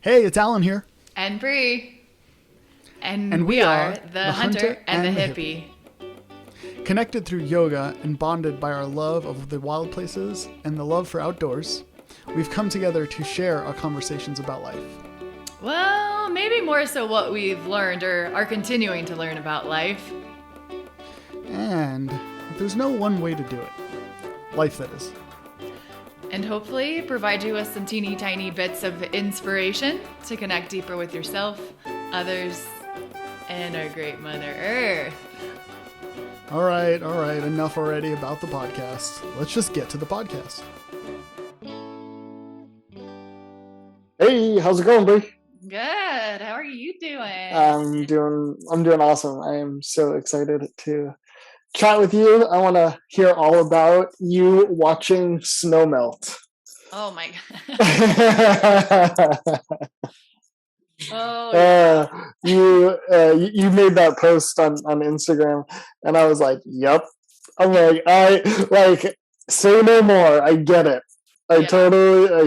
Hey, it's Alan here, And Bree. And and we we are are the the hunter hunter and the and the hippie. hippie. Connected through yoga and bonded by our love of the wild places and the love for outdoors, we've come together to share our conversations about life. Well, maybe more so what we've learned or are continuing to learn about life. And there's no one way to do it. Life, that is. And hopefully provide you with some teeny tiny bits of inspiration to connect deeper with yourself, others, and our great Mother Earth. All right, enough already about the podcast. Let's just get to the podcast. Hey, how's it going, Bree? Good. How are you doing? I'm doing awesome. I am so excited to chat with you. I want to hear all about you watching snow melt. Oh my uh, Oh yeah. you made that post on Instagram, and I was like, "Yep." I'm like, I like say no more. I get it. Yeah. I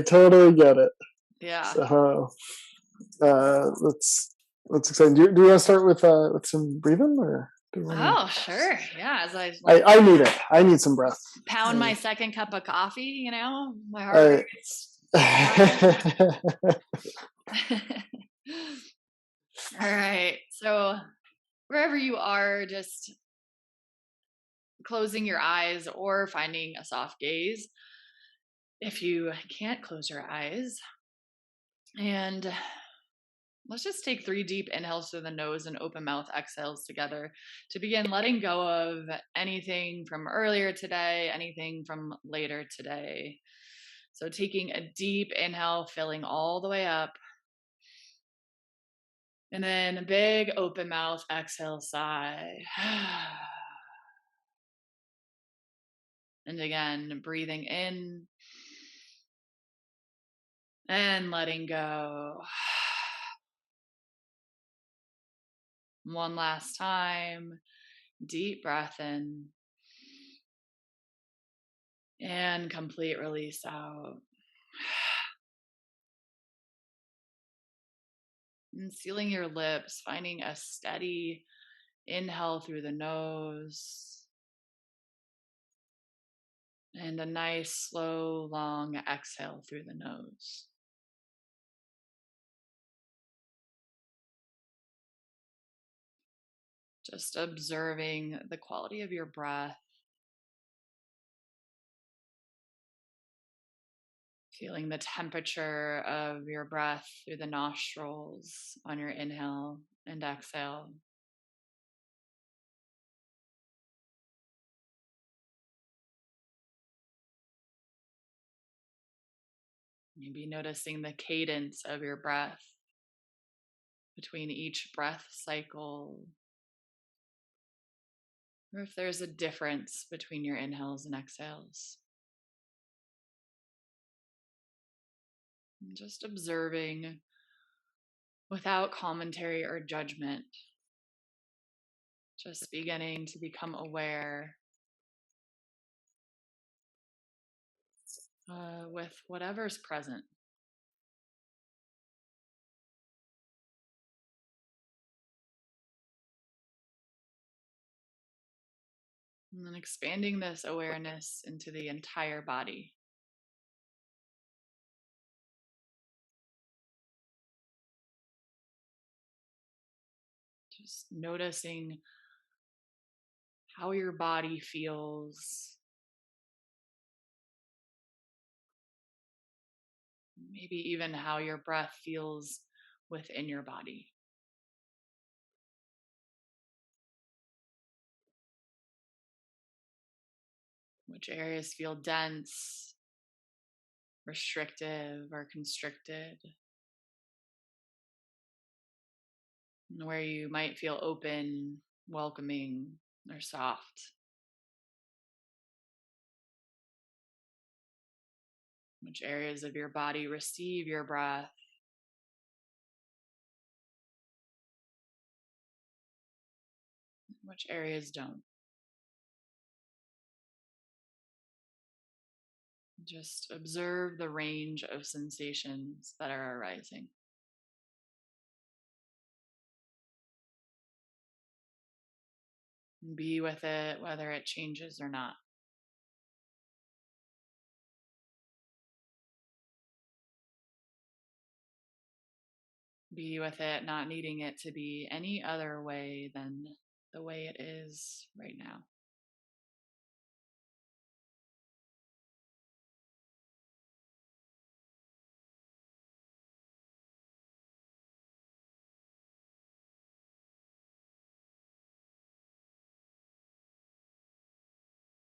totally get it. Yeah. So let's exciting. Do you want to start with some breathing, or do you want to? Oh, sure. Yeah. As I I need it. I need some breath. pound my second cup of coffee, my heart I, rate is high. All right. So, wherever you are, just closing your eyes or finding a soft gaze if you can't close your eyes. And let's just take 3 deep inhales through the nose and open mouth exhales together to begin letting go of anything from earlier today, anything from later today. So, taking a deep inhale, filling all the way up. And then a big open mouth exhale, sigh. And again, breathing in and letting go. One last time. Deep breath in and complete release out. And sealing your lips, finding a steady inhale through the nose and a nice, slow, long exhale through the nose. Just observing the quality of your breath, feeling the temperature of your breath through the nostrils on your inhale and exhale. Maybe noticing the cadence of your breath between each breath cycle, or if there's a difference between your inhales and exhales. And just observing without commentary or judgment, just beginning to become aware with whatever's present. And then expanding this awareness into the entire body. Just noticing how your body feels, maybe even how your breath feels within your body. Which areas feel dense, restrictive, or constricted, and where you might feel open, welcoming, or soft. Which areas of your body receive your breath, which areas don't. Just observe the range of sensations that are arising. Be with it, whether it changes or not. Be with it, not needing it to be any other way than the way it is right now.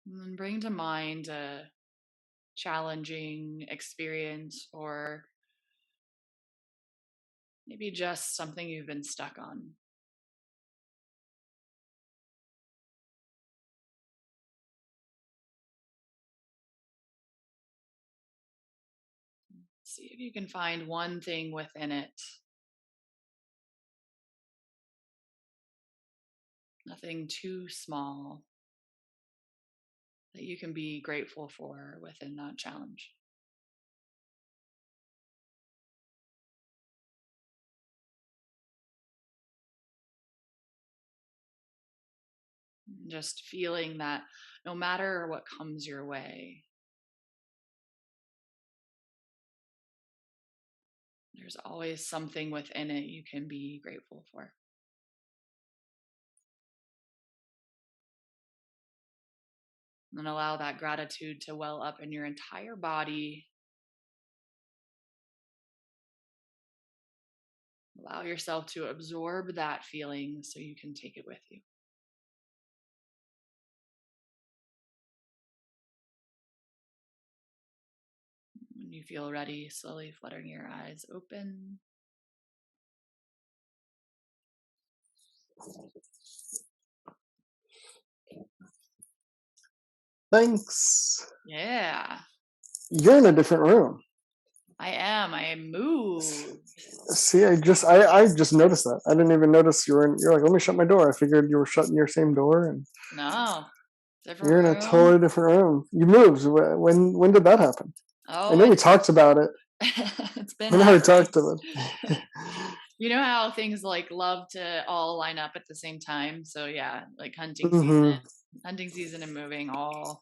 And then bring to mind a challenging experience, or maybe just something you've been stuck on. See if you can find one thing within it. Nothing too small that you can be grateful for within that challenge. Just feeling that no matter what comes your way, there's always something within it you can be grateful for. And allow that gratitude to well up in your entire body. Allow yourself to absorb that feeling so you can take it with you. When you feel ready, slowly fluttering your eyes open. Thanks. Yeah, You're in a different room. I am. I moved. See, I just noticed that. I didn't even notice you were in. You're like, let me shut my door. I figured you were shutting your same door, and No, different you're in a room. totally different room. You moved. When did that happen? Oh, I know we talked about it. It's been. We never talked about it. You know how things like love to all line up at the same time. So yeah, like hunting season and moving all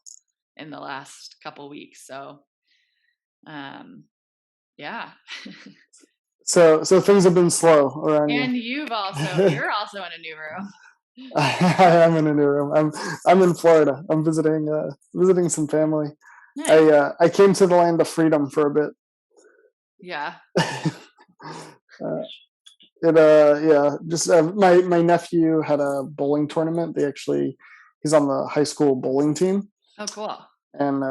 in the last couple weeks. So, yeah. So things have been slow around And you. you're also in a new room. I am in a new room. I'm in Florida. I'm visiting some family. Nice. I came to the land of freedom for a bit. Yeah. Just my nephew had a bowling tournament. He's on the high school bowling team, Oh, cool. and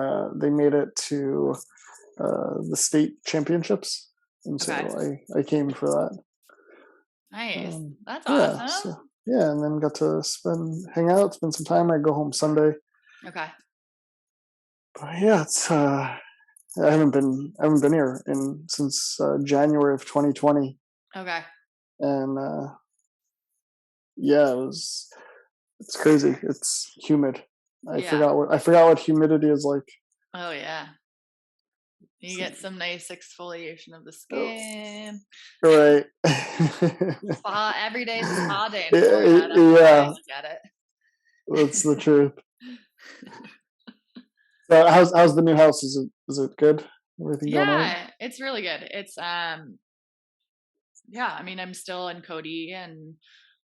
they made it to the state championships, and so Okay. I came for that. Nice. That's Yeah, awesome. and then got to hang out, spend some time. I go home Sunday. Okay. But yeah, it's I haven't been here since January of 2020, Okay. and yeah, it's crazy. It's humid. I Yeah. forgot what humidity is like. Oh, yeah. You get some nice exfoliation of the skin. Right. Spa every day is a spa day in Florida. That's how I look at it. That's the truth. So how's the new house? Is it good? Everything going on? Yeah, it's really good. It's yeah, I mean, I'm still in Cody and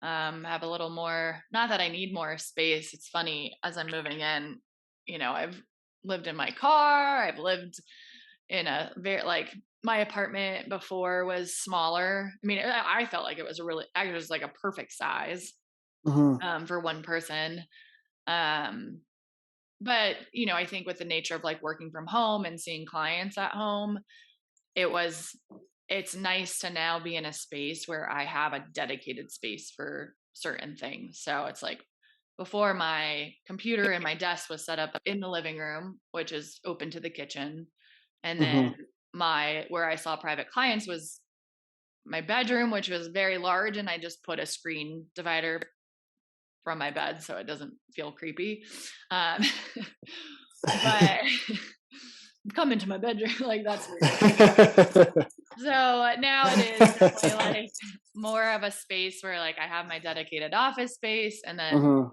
have a little more, not that I need more space. It's funny, as I'm moving in, I've lived in my car, I've lived in a very, like, my apartment before was smaller. I mean, I felt like it was it was like a perfect size for one person. Um, but I think with the nature of like working from home and seeing clients at home, it's nice to now be in a space where I have a dedicated space for certain things. So it's like, before, my computer and my desk was set up in the living room, which is open to the kitchen. And then where I saw private clients was my bedroom, which was very large. And I just put a screen divider from my bed so it doesn't feel creepy. But come into my bedroom, like, that's weird. So now it is definitely like more of a space where like I have my dedicated office space, and then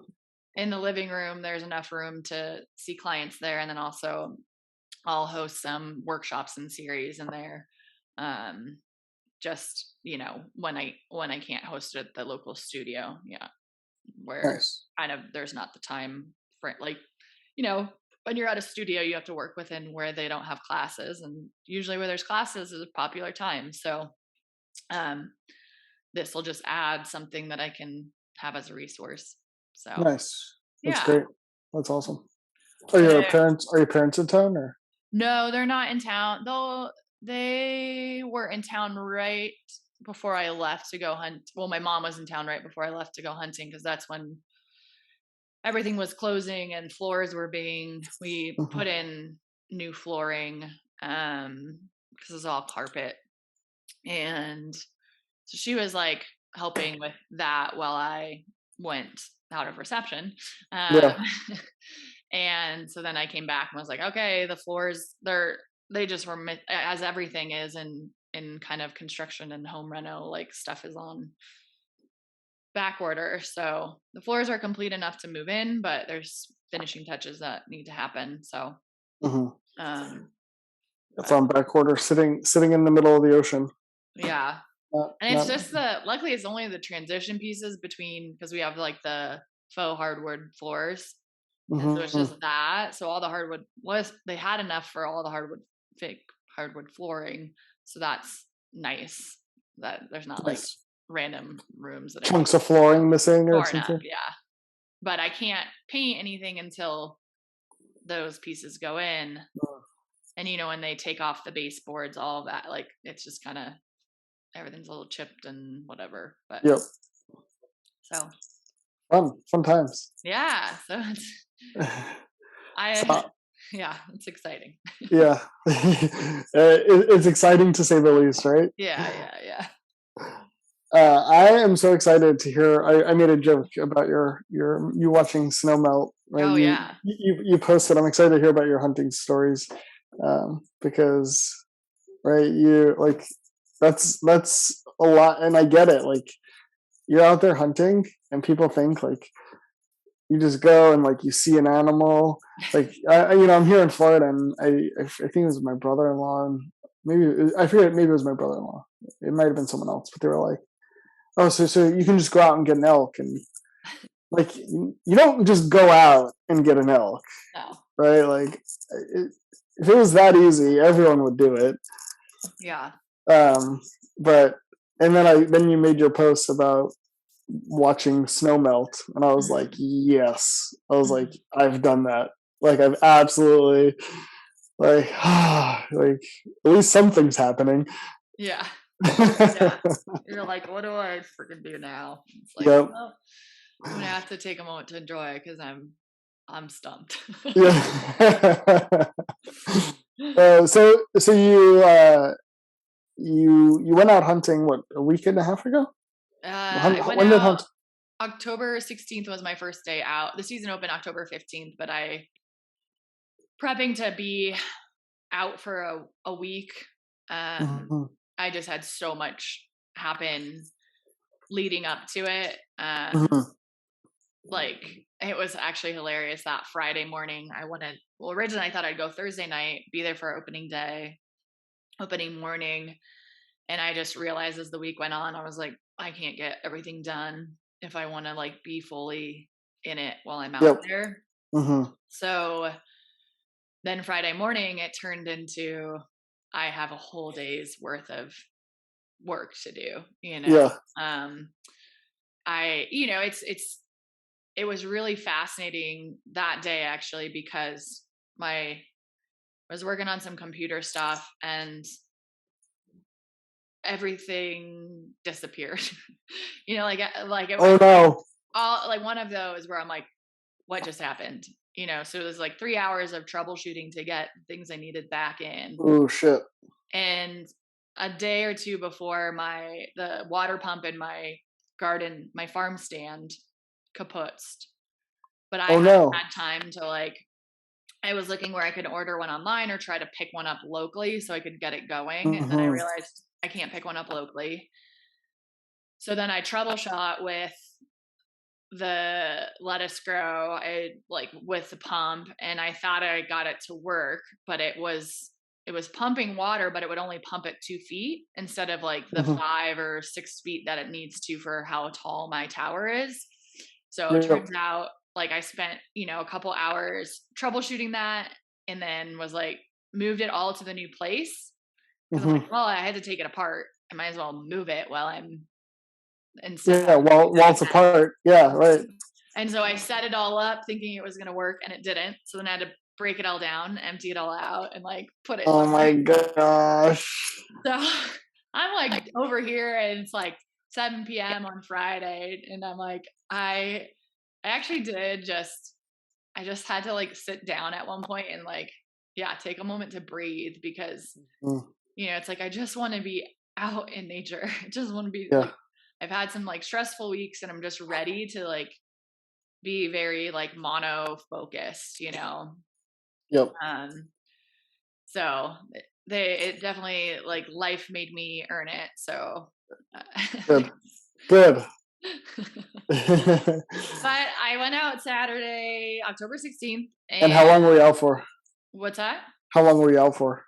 in the living room, there's enough room to see clients there. And then also I'll host some workshops and series in there. Just, when I can't host it at the local studio. Yeah. Where Nice. kind of there's not the time for it. Like, when you're at a studio, you have to work within where they don't have classes. And usually where there's classes is a popular time. So this will just add something that I can have as a resource. So Nice. That's yeah. great. That's awesome. Are But your parents in town or? no, they're not in town. They were in town right before I left to go hunt. Well, my mom was in town right before I left to go hunting, because that's when everything was closing and floors were we Mhm. put in new flooring because it's all carpet. And so she was like helping with that while I went out of reception. Um, Yeah. and so then I came back and was like, okay, the floors, they just were, as everything is in kind of construction and home reno, like stuff is on back order. So the floors are complete enough to move in, but there's finishing touches that need to happen. So, Mhm. It's but on back order, sitting in the middle of the ocean. yeah. And it's Not, just luckily it's only the transition pieces between, because we have like the faux hardwood floors. And so it's mhm. just that. So all the hardwood they had enough for all the fake hardwood flooring. So that's nice that there's not like Nice. random rooms that Chunks of flooring missing or torn up. something. Yeah. But I can't paint anything until those pieces go in. Mm. And when they take off the baseboards, all of that, like it's just kind of everything's a little chipped and whatever. But Yep. so Fun times. yeah, so So, yeah, it's exciting. yeah. It's exciting to say the least, right? Yeah. I am so excited to hear. I made a joke about you watching snow melt. Right? Oh yeah. You posted. I'm excited to hear about your hunting stories, because right, you like that's a lot, and I get it. Like you're out there hunting, and people think like you just go and like you see an animal. Like I'm here in Florida, and I think it was my brother-in-law, and I forget. Maybe it was my brother-in-law. It might have been someone else, but they were like, "Oh, so you can just go out and get an elk," and like you don't just go out and get an elk, No. right? Like if it was that easy, everyone would do it. Yeah. But and then you made your post about watching snow melt, and I was like, yes. I was like, I've done that. Like I've absolutely like like at least something's happening. Yeah. Yeah. You're like, what do I freaking do now? It's like, Yep. well, I'm gonna have to take a moment to enjoy it because I'm stumped. Yeah. So you went out hunting what, a week and a half ago? I went When did out hunt? October 16th was my first day out. The season opened October 15th, but I prepping to be out for a week. Mhm. I just had so much happen leading up to it. Mhm. Like it was actually hilarious that Friday morning. Originally I thought I'd go Thursday night, be there for opening morning. And I just realized as the week went on, I was like, I can't get everything done if I want to like be fully in it while I'm out Yep. there. Mhm. So then Friday morning, it turned into I have a whole day's worth of work to do. Yeah. It was really fascinating that day actually because I was working on some computer stuff and everything disappeared. Like it Oh was no. all like one of those where I'm like, what just happened? So it was like 3 hours of troubleshooting to get things I needed back in. Oh shit. And a day or two before the water pump in my garden, my farm stand kaputzed. But I Oh hadn't no. had time to I was looking where I could order one online or try to pick one up locally so I could get it going. And then I Mhm. realized I can't pick one up locally. So then I troubleshot with the lettuce grow, I like with the pump, and I thought I got it to work, but it was pumping water, but it would only pump it 2 feet instead of like the Hmm. 5 or 6 feet that it needs to for how tall my tower is. So it Yep. turns out like I spent, a couple hours troubleshooting that, and then was like moved it all to the new place because I'm like, Hmm. well, I had to take it apart. I might as well move it while I'm instead of Yeah. having to While fix it it's again. apart. Yeah. Right. And so I set it all up thinking it was going to work, and it didn't. So then I had to break it all down, empty it all out, and like put it Oh somewhere. my gosh. So I'm like over here, and it's like 7 p.m. on Friday, and I'm like, I actually did just I just had to like sit down at one point and like, yeah, take a moment to breathe because Mm. it's like I just want to be out in nature. I just want to be Yeah. like, I've had some like stressful weeks, and I'm just ready to like be very like mono focused, Yep. Um, so it definitely like life made me earn it. So, Good. Good. but I went out Saturday, October 16th, And how long and were you out for? what's that? How long were you out for?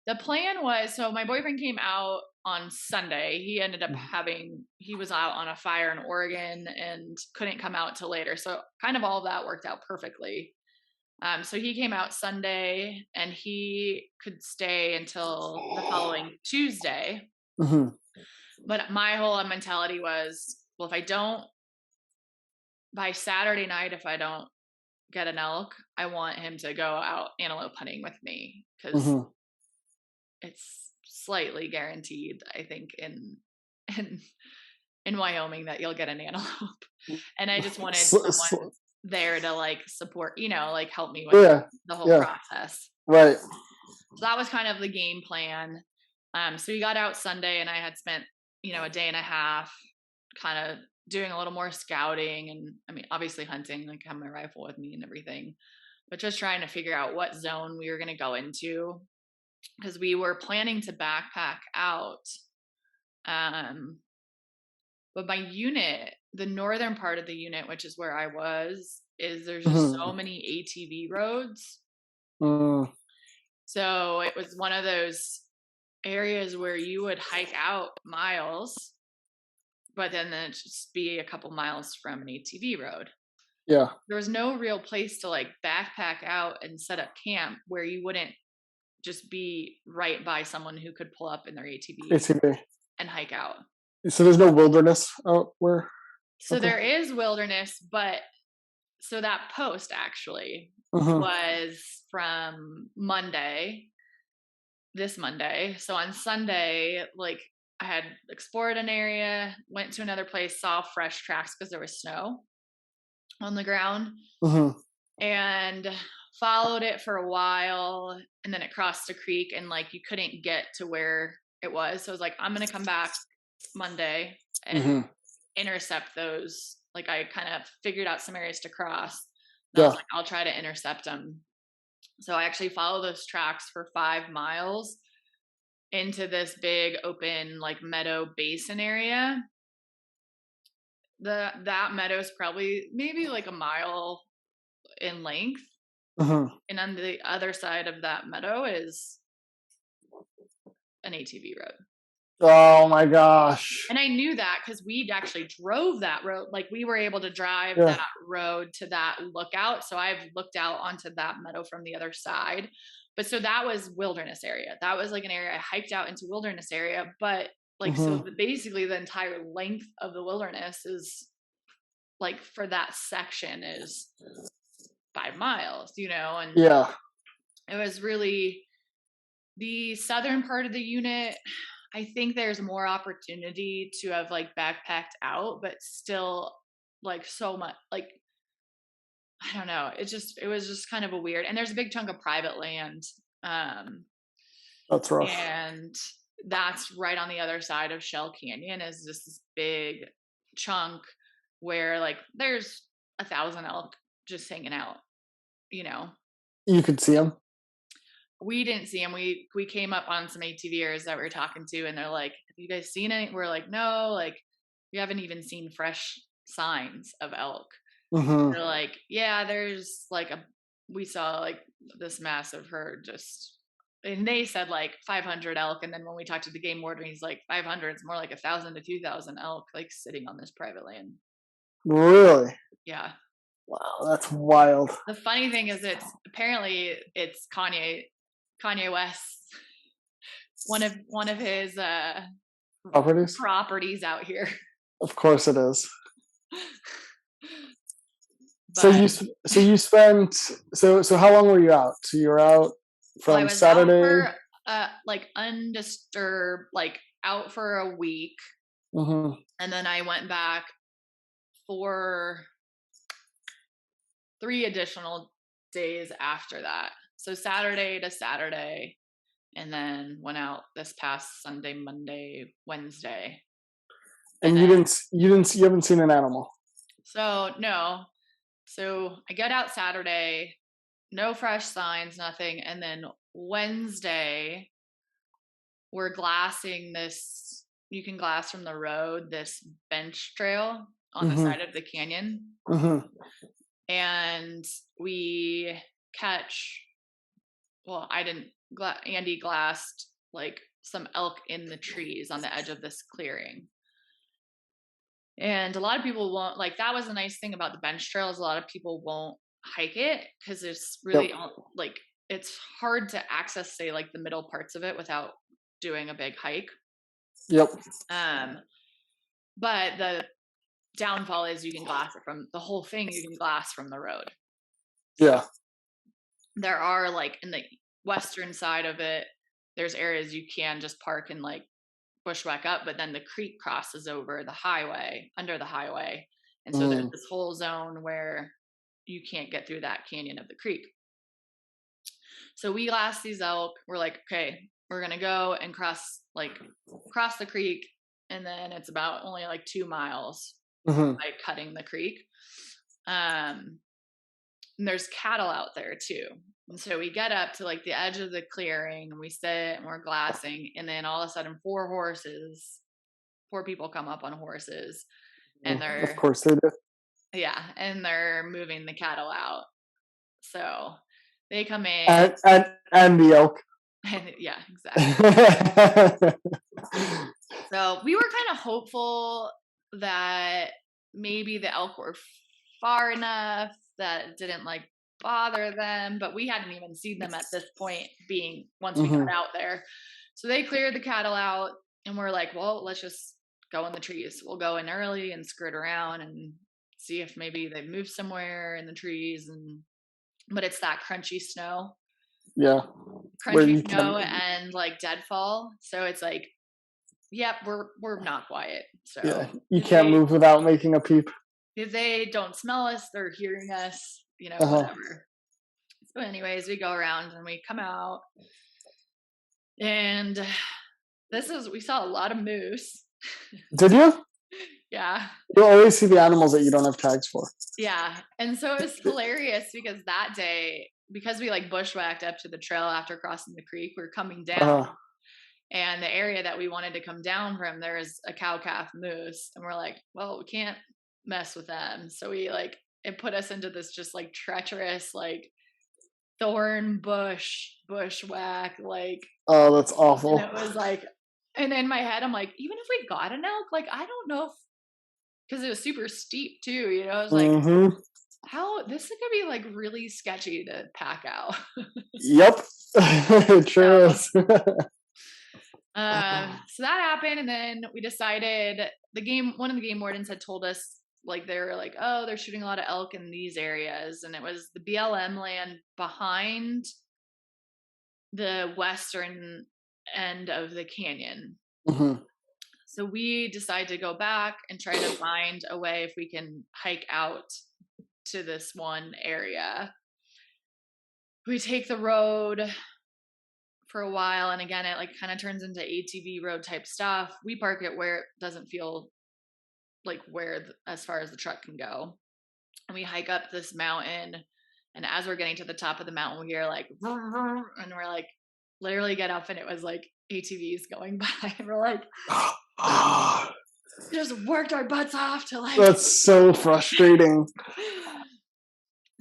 The plan was, so my boyfriend came out on Sunday. He ended up he was out on a fire in Oregon and couldn't come out till later. So kind of all of that worked out perfectly. So he came out Sunday, and he could stay until the following Tuesday. Hmm. But my whole mentality was, well, if I don't, by Saturday night, if I don't get an elk, I want him to go out antelope hunting with me because Hmm. it's slightly guaranteed, I think, in in Wyoming that you'll get an antelope. And I just wanted someone there to like support, like help me with Yeah. the whole Yeah. process. Right. So that was kind of the game plan. So we got out Sunday, and I had spent, a day and a half kind of doing a little more scouting, and I mean, obviously hunting, like have my rifle with me and everything, but just trying to figure out what zone we were going to go into because we were planning to backpack out. But my unit, the northern part of the unit, which is where I was, is there's just so Hmm. many ATV roads. Mm. So it was one of those areas where you would hike out miles, but then it'd just be a couple miles from an ATV road. Yeah. There was no real place to like backpack out and set up camp where you wouldn't just be right by someone who could pull up in their ATV ATV. and hike out. So there's no wilderness out where? So there is wilderness, but so that post actually Hmm. was from this Monday. So on Sunday, like I had explored an area, went to another place, saw fresh tracks because there was snow on the ground, Hmm. and followed it for a while, and then it crossed a creek, and like you couldn't get to where it was. So I was like, I'm gonna come back Monday and Hmm. intercept those. Like I kind of figured out some areas to cross. And I was Yeah. like, I'll try to intercept them. So I actually followed those tracks for 5 miles into this big open like meadow basin area. That meadow is probably maybe like a mile in length. Hmm. And on the other side of that meadow is an ATV road. Oh my gosh. And I knew that because we actually drove that road. Like we were able to drive Yeah. that road to that lookout. So I've looked out onto that meadow from the other side. But so that was wilderness area. That was like an area I hiked out into wilderness area. But like, Hmm. so basically the entire length of the wilderness is like for that section is 5 miles, and Yeah. it was really the southern part of the unit. I think there's more opportunity to have like backpacked out, but still like so much like I don't know. It was just kind of a weird, and there's a big chunk of private land. Um That's rough. and that's right on the other side of Shell Canyon is just this big chunk where like there's 1,000 elk just hanging out, you know. You could see them. We didn't see them. We came up on some ATVers that we were talking to, and they're like, "Have you guys seen it?" We're like, "No, like we haven't even seen fresh signs of elk. Mm-hmm. They're like, yeah, there's like we saw like this massive herd and they said like 500 elk. And then when we talked to the game warden, he's like 500, it's more like 1,000 to 2,000 elk like sitting on this private land. Really? Yeah. Wow, that's wild. The funny thing is apparently it's Kanye West, one of his properties out here. Of course it is. But, so you spent so how long were you out? So you were out from I was Saturday, out for, like undisturbed, like out for a week, mm-hmm. and then I went back for 3 additional days after that. So Saturday to Saturday, and then went out this past Sunday, Monday, Wednesday. And you haven't seen an animal. So no. So I get out Saturday, no fresh signs, nothing. And then Wednesday, we're glassing this, you can glass from the road, this bench trail on the side of the canyon. Mm-hmm. And we catch, well, Andy glassed like some elk in the trees on the edge of this clearing. And a lot of people won't, like, that was a nice thing about the bench trail is a lot of people won't hike it because it's really like it's hard to access, say, like the middle parts of it without doing a big hike. Yep. But the downfall is you can glass it from the whole thing. You can glass from the road. Yeah. There are like in the western side of it, there's areas you can just park and like bushwhack up, but then the creek crosses over the highway, under the highway. And so there's this whole zone where you can't get through that canyon of the creek. So we glass these elk. We're like, okay, we're going to go and cross the creek. And then it's about only like 2 miles by cutting the creek. And there's cattle out there too. And so we get up to like the edge of the clearing and we sit and we're glassing. And then all of a sudden 4 people come up on horses and they're, of course they do. Yeah. And they're moving the cattle out. So they come in and the elk. and yeah, exactly. So we were kind of hopeful that maybe the elk were far enough that it didn't like bother them, but we hadn't even seen them at this point once we got out there. So they cleared the cattle out and we're like, well, let's just go in the trees. We'll go in early and skirt around and see if maybe they moved somewhere in the trees. But it's that crunchy snow. Yeah. Crunchy snow and like deadfall. So it's like, yep, we're not quiet. So yeah, you can't move without making a peep. If they don't smell us, they're hearing us, whatever. So anyways, we go around and we come out and we saw a lot of moose. Did you? Yeah. You'll always see the animals that you don't have tags for. Yeah. And so it was hilarious because that day, because we like bushwhacked up to the trail after crossing the creek, we were coming down. And the area that we wanted to come down from, there's a cow-calf moose. And we're like, well, we can't mess with them. So it put us into this just like treacherous, like thorn bushwhack, like. Oh, that's awful. And it was like, and in my head, I'm like, even if we got an elk, like, I don't know because it was super steep too, I was like, how this is gonna be like really sketchy to pack out. Yep. It sure is. So that happened, and then we decided one of the game wardens had told us like they were like, oh, they're shooting a lot of elk in these areas, and it was the BLM land behind the western end of the canyon. So we decided to go back and try to find a way if we can hike out to this one area. We take the road for a while, and again it like kind of turns into ATV road type stuff. We park it where it doesn't feel like as far as the truck can go, and we hike up this mountain, and as we're getting to the top of the mountain we hear like and we're like literally get up and it was like ATVs going by and we're like just worked our butts off to like. That's so frustrating.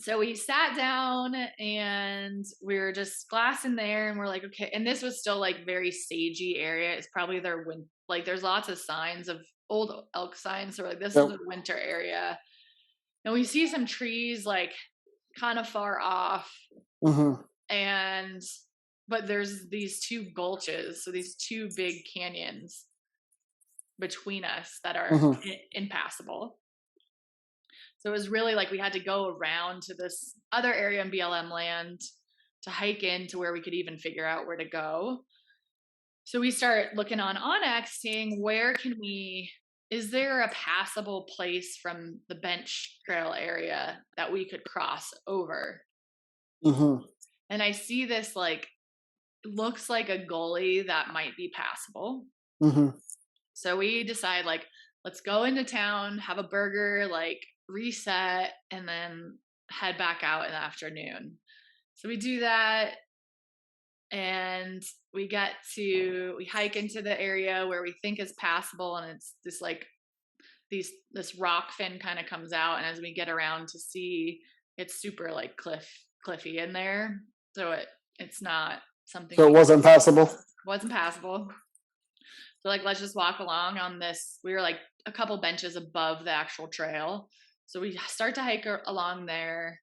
So we sat down and we were just glassing there, and we're like, okay. And this was still like very sagey area. It's probably their like there's lots of signs of old elk signs. So like this is a winter area, and we see some trees like kind of far off, and but there's these two gulches, so these two big canyons between us that are impassable. So it was really like we had to go around to this other area in BLM land to hike into where we could even figure out where to go. So we start looking on Onyx, seeing is there a passable place from the bench trail area that we could cross over? And I see this like, looks like a gully that might be passable. So we decide like, let's go into town, have a burger, like reset, and then head back out in the afternoon. So we do that, and we hike into the area where we think is passable, and it's this like this rock fin kind of comes out, and as we get around to see, it's super like cliffy in there, so it's not something. So it wasn't passable. Wasn't passable. So like, let's just walk along on this. We were like a couple benches above the actual trail. So we start to hike along there.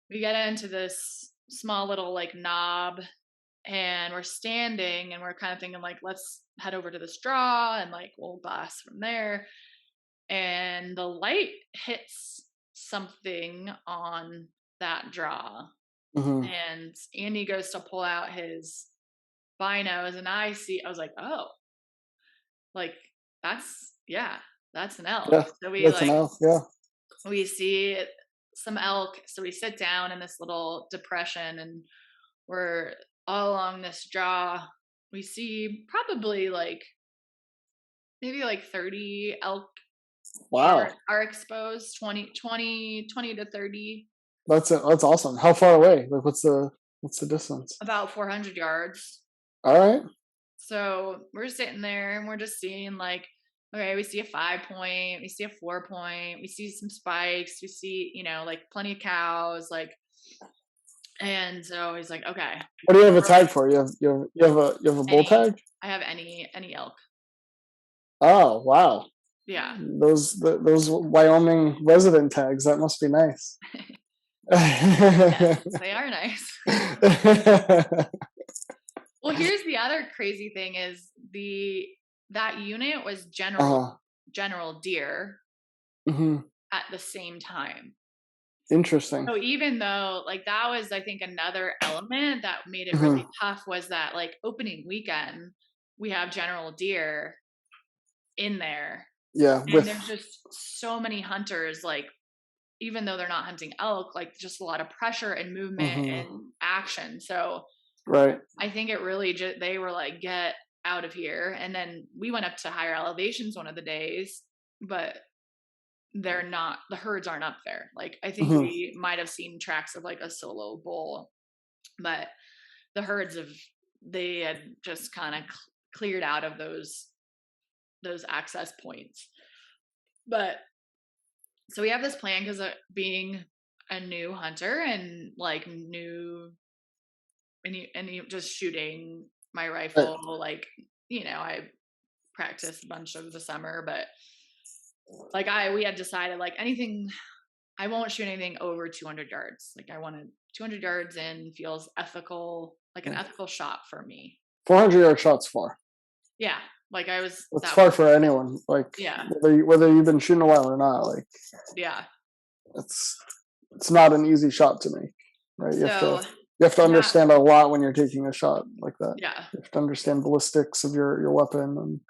We get into this small little like knob, and we're standing, and we're kind of thinking like, let's head over to this draw and like we'll glass from there. And the light hits something on that draw. And Andy goes to pull out his binos, and I was like, oh, like that's an elk. Yeah, so we that's like an elk. Yeah. We see some elk, so we sit down in this little depression, and we're all along this draw. We see probably like maybe like 30 elk. Wow. Are exposed, 20 to 30. That's awesome. How far away? Like what's the distance? About 400 yards. All right. So we're sitting there, and we're just seeing like, okay, we see a 5-point, we see a 4-point, we see some spikes, we see, like plenty of cows, like, and so he's like, okay. What do you have a tag for? You have a bull tag? I have any elk. Oh wow. Yeah. Those Wyoming resident tags, that must be nice. Yes, they are nice. Well, here's the other crazy thing is that unit was general deer at the same time. Interesting. So even though like that was, I think, another element that made it really tough was that like opening weekend, we have general deer in there. Yeah. And there's just so many hunters, like, even though they're not hunting elk, like just a lot of pressure and movement and action. So right. I think it really they were like, get out of here. And then we went up to higher elevations one of the days, but the herds aren't up there. Like, I think we might have seen tracks of like a solo bull, but the herds they had just kind of cleared out of those access points. But so we have this plan because being a new hunter and like just shooting my rifle, like, I practiced a bunch of the summer, but like we had decided like I won't shoot anything over 200 yards. Like I wanted 200 yards in feels ethical, like an ethical shot for me. 400-yard shots far. Yeah. Like it's far for anyone. Like whether you've been shooting a while or not, like it's not an easy shot to make, right? You have to understand a lot when you're taking a shot like that. Yeah. You have to understand ballistics of your weapon and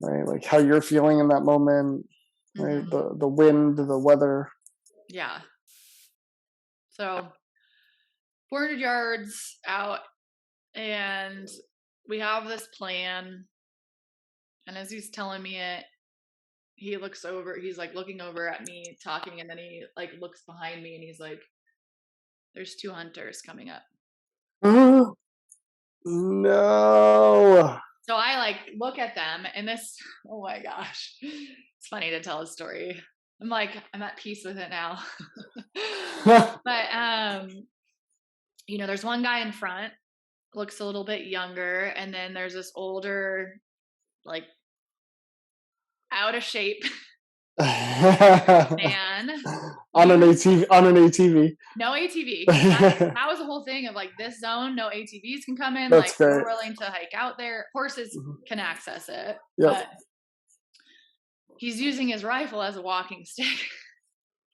right, like how you're feeling in that moment, right? The wind, the weather. Yeah. So 400 yards out, and we have this plan. And as he's telling me it, he's like looking over at me talking, and then he like looks behind me and he's like, there's 2 hunters coming up. No. So I like look at them and this, oh my gosh, it's funny to tell a story. I'm like, I'm at peace with it now. But, there's one guy in front, looks a little bit younger. And then there's this older, like out of shape man. On an ATV. No ATV. That was the whole thing of like this zone, no ATVs can come in. That's like great. we're willing to hike out there. Horses can access it. Yep. But he's using his rifle as a walking stick.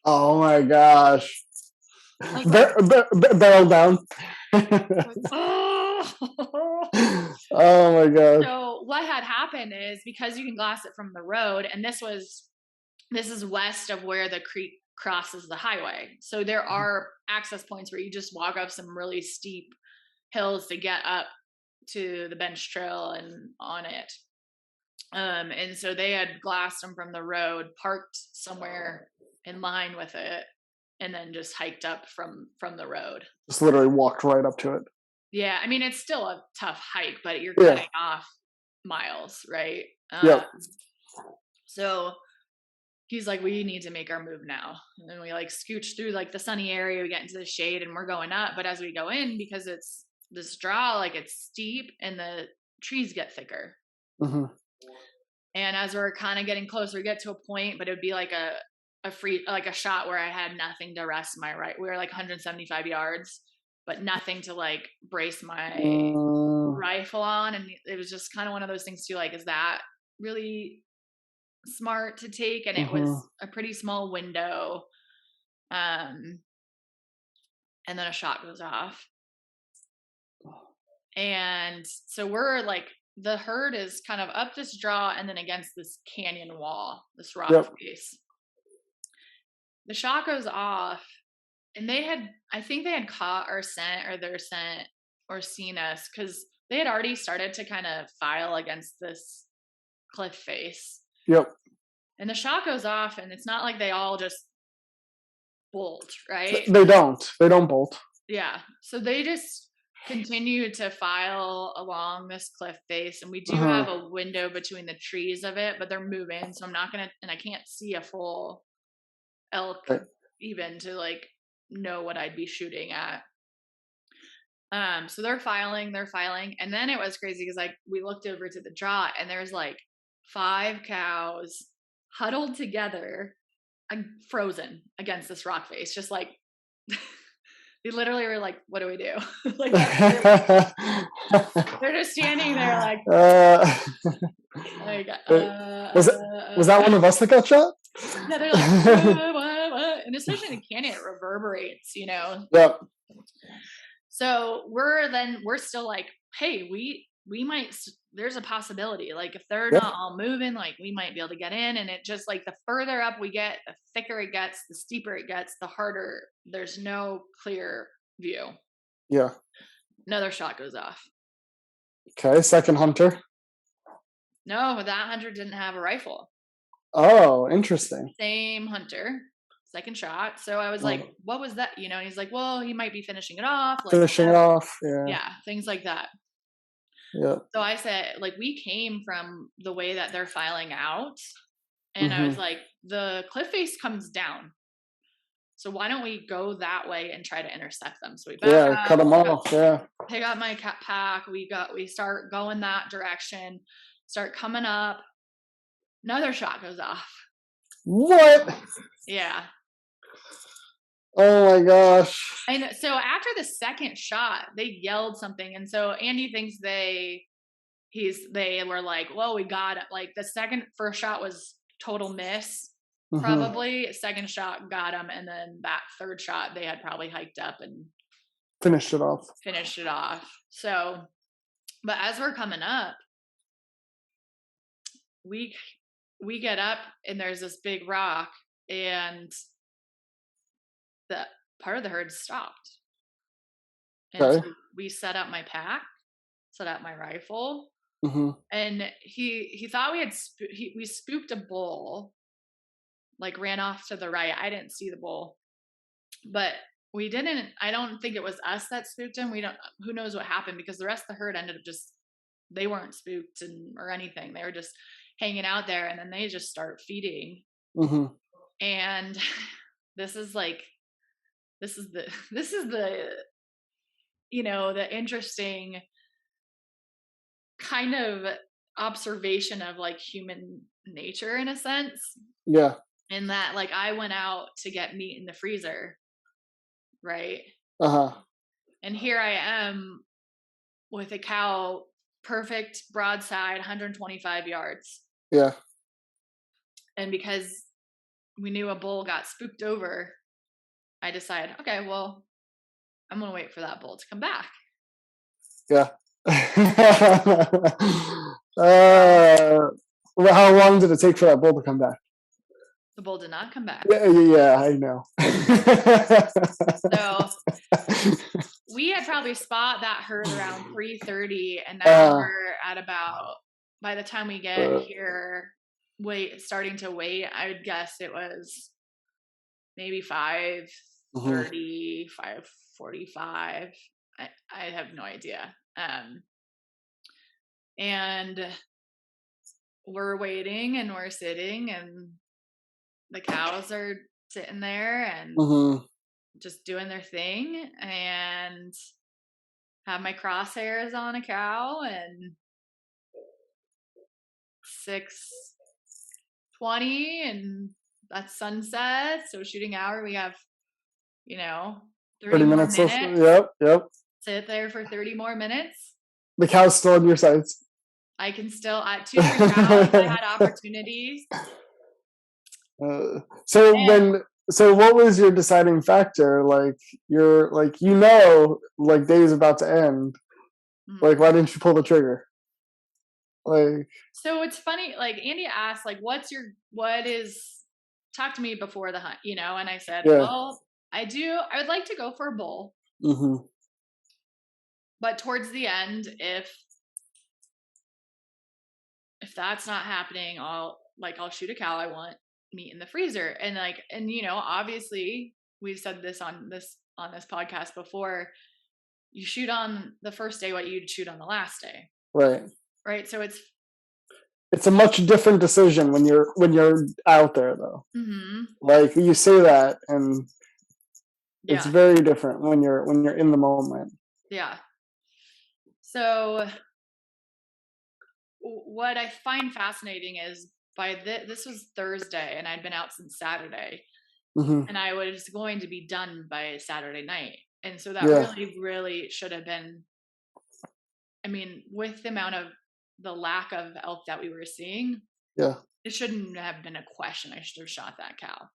Oh my gosh. Like, Barrel down. oh. Oh my gosh. So what had happened is because you can glass it from the road, and this is west of where the creek crosses the highway. So there are access points where you just walk up some really steep hills to get up to the bench trail and on it. And so they had glassed them from the road, parked somewhere in line with it, and then just hiked up from the road. Just literally walked right up to it. Yeah, I mean it's still a tough hike, but you're cutting off miles, right? Yep. So he's like, we need to make our move now. And then we like scooch through like the sunny area, we get into the shade and we're going up. But as we go in, because it's this draw, like it's steep and the trees get thicker. Mm-hmm. And as we're kind of getting closer, we get to a point, but it would be like a free, like a shot where I had nothing to rest my right. We were like 175 yards, but nothing to like brace my rifle on. And it was just kind of one of those things too, like, is that really smart to take? And it was a pretty small window. And then a shot goes off. And so we're like, the herd is kind of up this draw and then against this canyon wall, this rock face. The shot goes off and I think they had caught our scent or their scent or seen us because they had already started to kind of file against this cliff face. Yep. And the shot goes off and it's not like they all just bolt, right? They don't bolt. Yeah. So they just continue to file along this cliff face, and we do have a window between the trees of it, but they're moving, so I'm not gonna, and I can't see a full elk even to like know what I'd be shooting at. So they're filing, and then it was crazy because like we looked over to the draw and there's like 5 cows huddled together, frozen against this rock face, just like they literally were like, what do we do? Like, they're just standing there like, was that one of us that got shot? Yeah, they're like, what? And especially in the canyon, it reverberates, Yep. So we're still like, hey, we might, there's a possibility, like if they're not all moving, like we might be able to get in. And it just like the further up we get, the thicker it gets, the steeper it gets, the harder. There's no clear view. Yeah. Another shot goes off. Okay, second hunter. No, that hunter didn't have a rifle. Oh, interesting. Same hunter. Second shot. So I was like, what was that? And he's like, well, he might be finishing it off. Like, finishing it off. Yeah. Yeah. Things like that. Yeah. So I said, like, we came from the way that they're filing out. And I was like, the cliff face comes down. So why don't we go that way and try to intercept them? So we cut them off. Pick up my pack. We start going that direction, start coming up. Another shot goes off. What? Yeah. Oh my gosh. And so after the second shot, they yelled something. And so Andy thinks they were like, well, we got it. Like the first shot was total miss, probably. Second shot got him. And then that third shot, they had probably hiked up and finished it off. So, but as we're coming up, we get up and there's this big rock and the part of the herd stopped. And so we set up my pack, set up my rifle, and he thought we spooked a bull, like ran off to the right. I didn't see the bull, but we didn't. I don't think it was us that spooked him. Who knows what happened because the rest of the herd ended up just they weren't spooked or anything. They were just hanging out there, and then they just start feeding. Mm-hmm. And this is the the interesting kind of observation of like human nature in a sense. Yeah. In that, like, I went out to get meat in the freezer, right? Uh-huh. And here I am with a cow, perfect broadside, 125 yards. Yeah. And because we knew a bull got spooked over, I decided, okay, well, I'm going to wait for that bull to come back. Yeah. Well, how long did it take for that bull to come back? The bull did not come back. Yeah, I know. So we had probably spot that herd around 3:30, and now we're at about, by the time we get here, starting to wait, I would guess it was maybe 5:30, 5:45. I have no idea. And we're waiting and we're sitting, and the cows are sitting there and just doing their thing, and have my crosshairs on a cow, and 6:20, and that's sunset. So shooting hour, we have 30 more minutes. Yep. Sit there for 30 more minutes. The cow's still on your sides. I can still, at 2 3 cows, I had opportunities. So what was your deciding factor? Like, you're like, day's about to end. Like, why didn't you pull the trigger? Like, so it's funny, like, Andy asked, like, talk to me before the hunt, and I said, well, I would like to go for a bull. But towards the end, if that's not happening, I'll shoot a cow. I want meat in the freezer. And obviously we've said this on this podcast before, you shoot on the first day what you'd shoot on the last day. Right. So it's a much different decision when you're out there, though. Like, you say that, and it's very different when you're in the moment. Yeah. So what I find fascinating is, this was Thursday, and I'd been out since Saturday, and I was going to be done by Saturday night. And so that really, really should have been, I mean, with the lack of elk that we were seeing, it shouldn't have been a question. I should have shot that cow.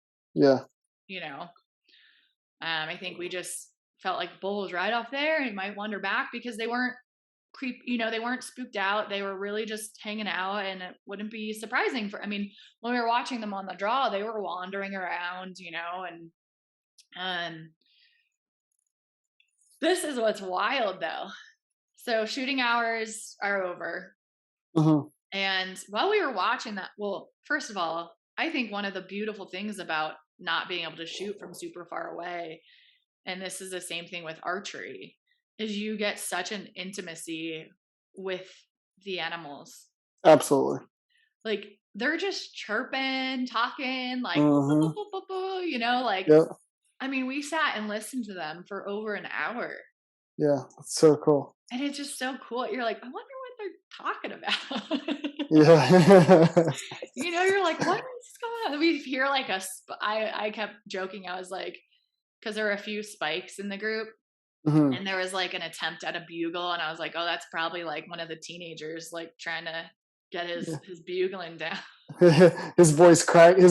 I think we just felt like bull was right off there, and he might wander back because they weren't they weren't spooked out. They were really just hanging out, and it wouldn't be surprising when we were watching them on the draw, they were wandering around, and this is what's wild, though. So shooting hours are over. And while we were watching that, well, first of all, I think one of the beautiful things about not being able to shoot from super far away, and this is the same thing with archery, is you get such an intimacy with the animals. Absolutely. Like, they're just chirping, talking, like, boo, boo, boo, boo, I mean, we sat and listened to them for over an hour. Yeah, it's so cool. And it's just so cool. You're like, I wonder what they're talking about. You're like, what is going on? We hear like I kept joking. I was like, because there were a few spikes in the group. And there was like an attempt at a bugle, and I was like, oh, that's probably like one of the teenagers like trying to get his bugling down. His voice is cracking.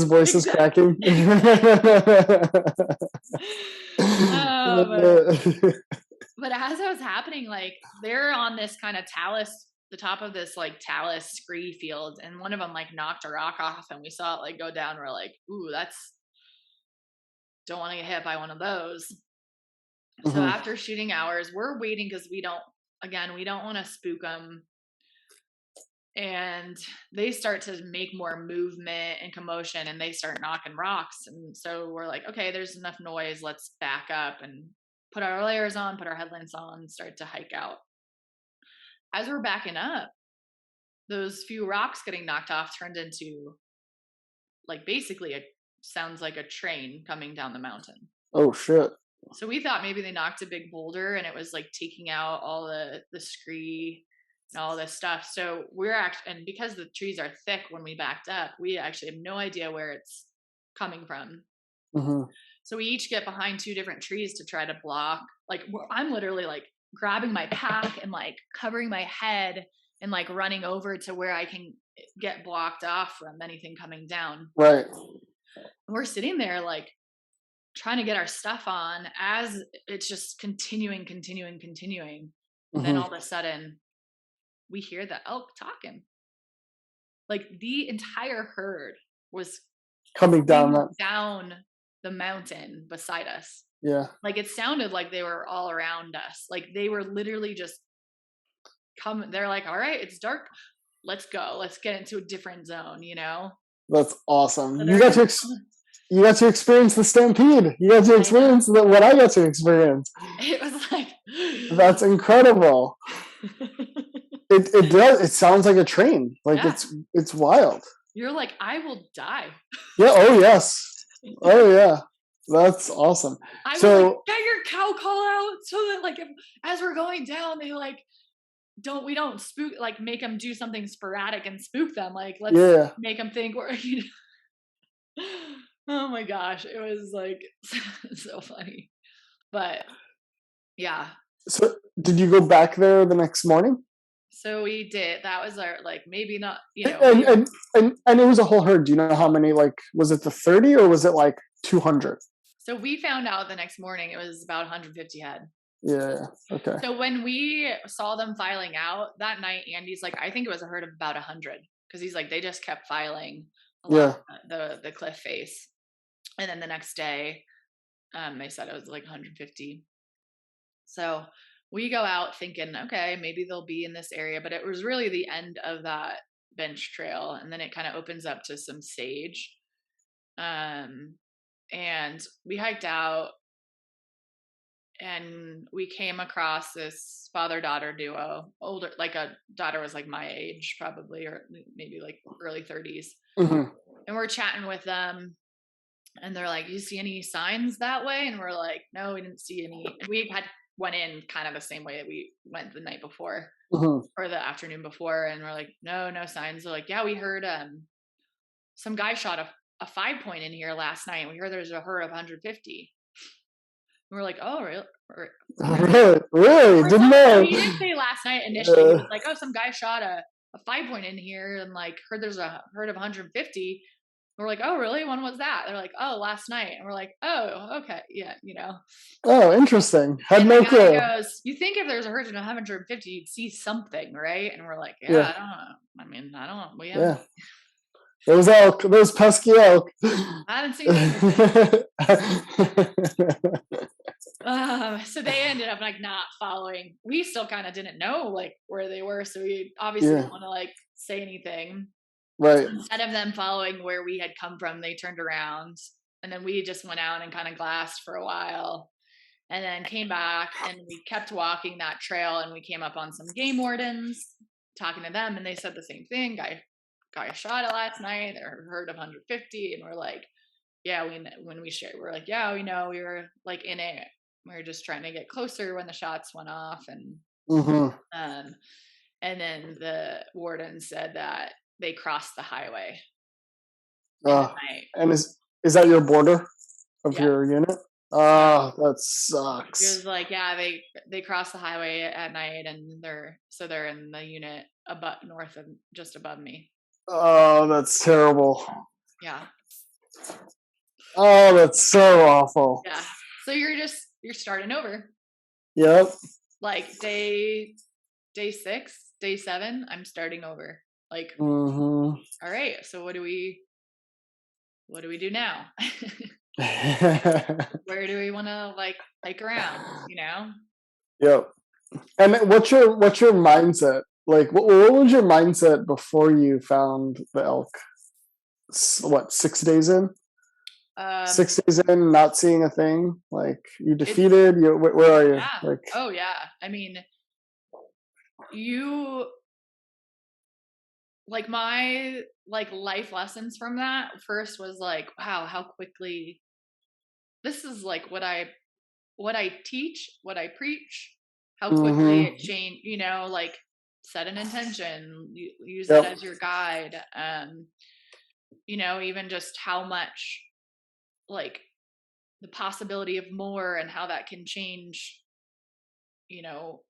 But as it was happening, like, they're on this kind of the top of this like talus scree field, and one of them like knocked a rock off, and we saw it like go down. We're like, ooh, don't want to get hit by one of those. So after shooting hours, we're waiting because we don't want to spook them. And they start to make more movement and commotion, and they start knocking rocks. And so we're like, okay, there's enough noise. Let's back up and put our layers on, put our headlamps on, and start to hike out. As we're backing up, those few rocks getting knocked off turned into like basically sounds like a train coming down the mountain. Oh shit. So we thought maybe they knocked a big boulder and it was like taking out all the scree and all this stuff. So we're actually, and because the trees are thick when we backed up, we actually have no idea where it's coming from. Mm-hmm. So we each get behind two different trees to try to block. Like I'm literally like grabbing my pack and like covering my head and like running over to where I can get blocked off from anything coming down. Right. We're sitting there like trying to get our stuff on as it's just continuing. Mm-hmm. Then all of a sudden we hear the elk talking. Like the entire herd was coming down the mountain beside us. Yeah. Like it sounded like they were all around us. Like they were literally just coming. They're like, all right, it's dark. Let's go. Let's get into a different zone, you know? That's awesome. So You got to experience the stampede. You got to experience what I got to experience. It was like that's incredible. It does. It sounds like a train. Like it's wild. You're like, I will die. Yeah. Oh yes. Oh yeah. That's awesome. I was like, get your cow call out so that like as we're going down, they like we don't spook, like make them do something sporadic and spook them. Like let's make them think we're. You know. Oh my gosh, it was like so funny, but yeah. So did you go back there the next morning? So we did. That was our like maybe not, you know. And it was a whole herd. Do you know how many? Like, was it the 30 or was it like 200? So we found out the next morning it was about 150 head. Yeah. Okay. So when we saw them filing out that night, Andy's like, I think it was a herd of about 100 because he's like they just kept filing along the cliff face, and then the next day, they said it was like 150. So we go out thinking, okay, maybe they'll be in this area, but it was really the end of that bench trail, and then it kind of opens up to some sage. And we hiked out, and we came across this father-daughter duo, older, like a daughter was like my age probably, or maybe like early 30s. Mm-hmm. And we're chatting with them, and they're like, you see any signs that way? And we're like, no, we didn't see any. We had went in kind of the same way that we went the night before or the afternoon before, and we're like, no signs. They're like, yeah, we heard some guy shot a 5-point in here last night, and we heard there's a herd of 150. And we're like, oh, really? Didn't know. He didn't say last night initially. He was like, oh, some guy shot a 5-point in here, and like heard there's a herd of 150. And we're like, oh, really? When was that? They're like, oh, last night. And we're like, oh, okay, yeah, you know. Oh, interesting. Had no clue. Goes, you think if there's a herd of 150, you'd see something, right? And we're like, I don't know. I mean, I don't know. We haven't. Those elk, those pesky elk. I haven't seen anything. So they ended up like not following. We still kind of didn't know like where they were, so we obviously didn't want to like say anything. Right. So instead of them following where we had come from, they turned around, and then we just went out and kind of glassed for a while, and then came back, and we kept walking that trail, and we came up on some game wardens, talking to them, and they said the same thing. Guy shot it last night. They heard of 150, and we're like, yeah, when we shared, we're like, yeah, we know, we were like in it. We were just trying to get closer when the shots went off, and and then the warden said that they crossed the highway. And is that your border of your unit? Oh, that sucks. It was like, yeah, they crossed the highway at night, and they're in the unit north of just above me. Oh, that's terrible. Yeah. Oh, that's so awful. Yeah. So you're starting over. Yep. Like day 6, day 7, I'm starting over. Like, all right, so what do we do now? Where do we want to like hike around, you know? Yep. And what's your mindset? Like, what was your mindset before you found the elk? What, 6 days in? 6 days in, not seeing a thing. Like, you defeated. Where are you? Yeah. Like, oh yeah. I mean, like my like life lessons from that first was like, wow, how quickly this is like what I teach, what I preach, how quickly it Mm-hmm. changed, like set an intention, use it Yep. as your guide. Even just how much like the possibility of more and how that can change, you know,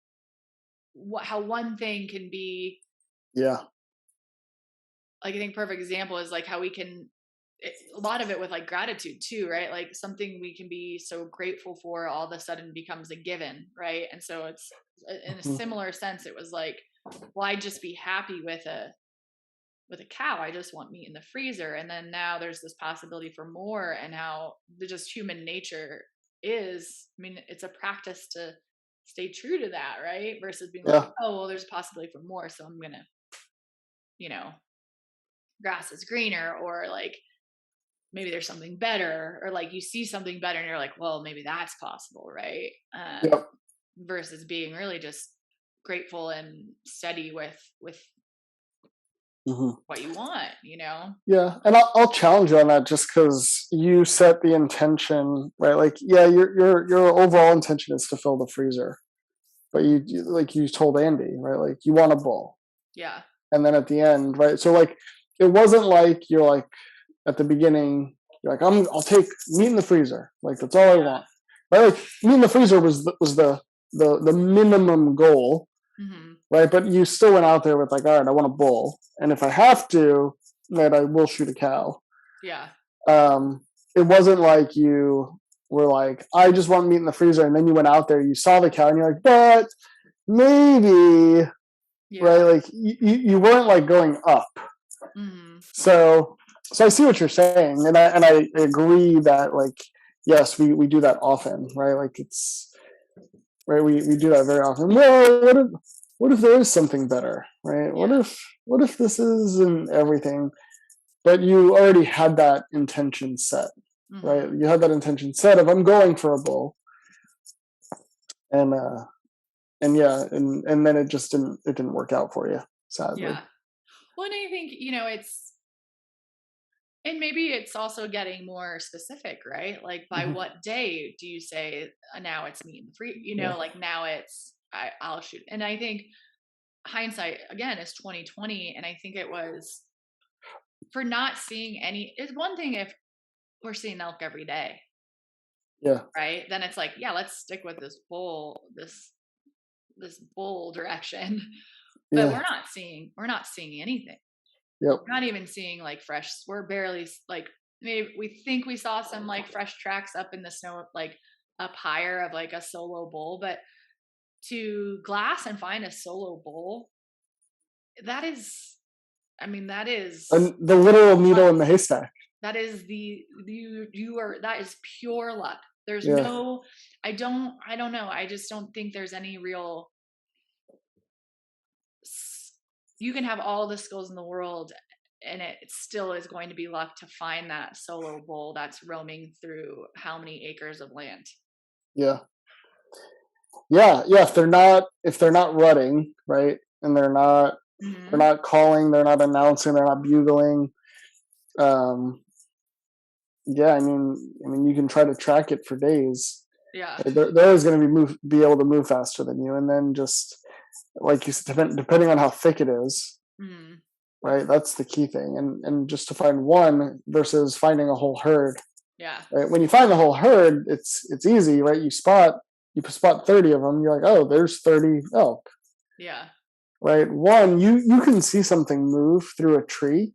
how one thing can be Yeah. like, I think perfect example is like how we can a lot of it with like gratitude too, right? Like something we can be so grateful for all of a sudden becomes a given, right? And so it's in a Mm-hmm. similar sense, it was like, well, I'd just be happy with a cow. I just want meat in the freezer. And then now there's this possibility for more, and how the just human nature is. I mean, it's a practice to stay true to that, right? Versus being like, Yeah. oh, well, there's a possibility for more, so I'm gonna, you know, grass is greener, or like maybe there's something better, or like you see something better and you're like, well, maybe that's possible, right? Yep. Versus being really just grateful and steady with Mm-hmm. what you want, Yeah, and I'll challenge you on that just because you set the intention, right? Like, yeah, your overall intention is to fill the freezer, but like you told Andy, right? Like you want a bowl, Yeah. and then at the end, right? So like, it wasn't like you're like at the beginning, you're like, I'll take meat in the freezer, like that's all I want, right? Like meat in the freezer was the minimum goal, Mm-hmm. right? But you still went out there with like, all right, I want a bull, and if I have to, then I will shoot a cow. Yeah. It wasn't like you were like, I just want meat in the freezer, and then you went out there, you saw the cow, and you're like, but maybe, right? Yeah. Like you weren't like going up. Mm-hmm. So I see what you're saying, and I agree that like yes, we do that often, right? Like it's right, we do that very often. Well, what if there is something better, right? Yeah. What if this isn't everything? But you already had that intention set, right? Mm-hmm. You had that intention set of I'm going for a bull, and yeah, and then it just didn't work out for you, sadly. Yeah. Well, and I think, and maybe it's also getting more specific, right? Like by Mm-hmm. what day do you say, now it's meat and free, Yeah. like now it's, I'll shoot. And I think hindsight again is 2020. And I think it was for not seeing any, it's one thing if we're seeing elk every day, Yeah. right? Then it's like, yeah, let's stick with this bull direction. But Yeah. we're not seeing anything. Yep. We're not even seeing like fresh, we're barely like, maybe we think we saw some like fresh tracks up in the snow, like up higher of like a solo bull, but to glass and find a solo bull, that is, that is And the literal needle in the haystack. that is that is pure luck. There's Yeah. no, I don't know. I just don't think there's any real, you can have all the skills in the world and it still is going to be luck to find that solo bull that's roaming through how many acres of land. Yeah. If they're not rutting, right, and they're not calling, they're not announcing, they're not bugling. Yeah, I mean, you can try to track it for days. Yeah. They're always going to be able to move faster than you, and then just like you said, depending on how thick it is, right? That's the key thing, and just to find one versus finding a whole herd. Yeah. Right? When you find the whole herd, it's easy, right? You spot 30 of them. You're like, oh, there's 30 elk. Yeah. Right. One, you can see something move through a tree,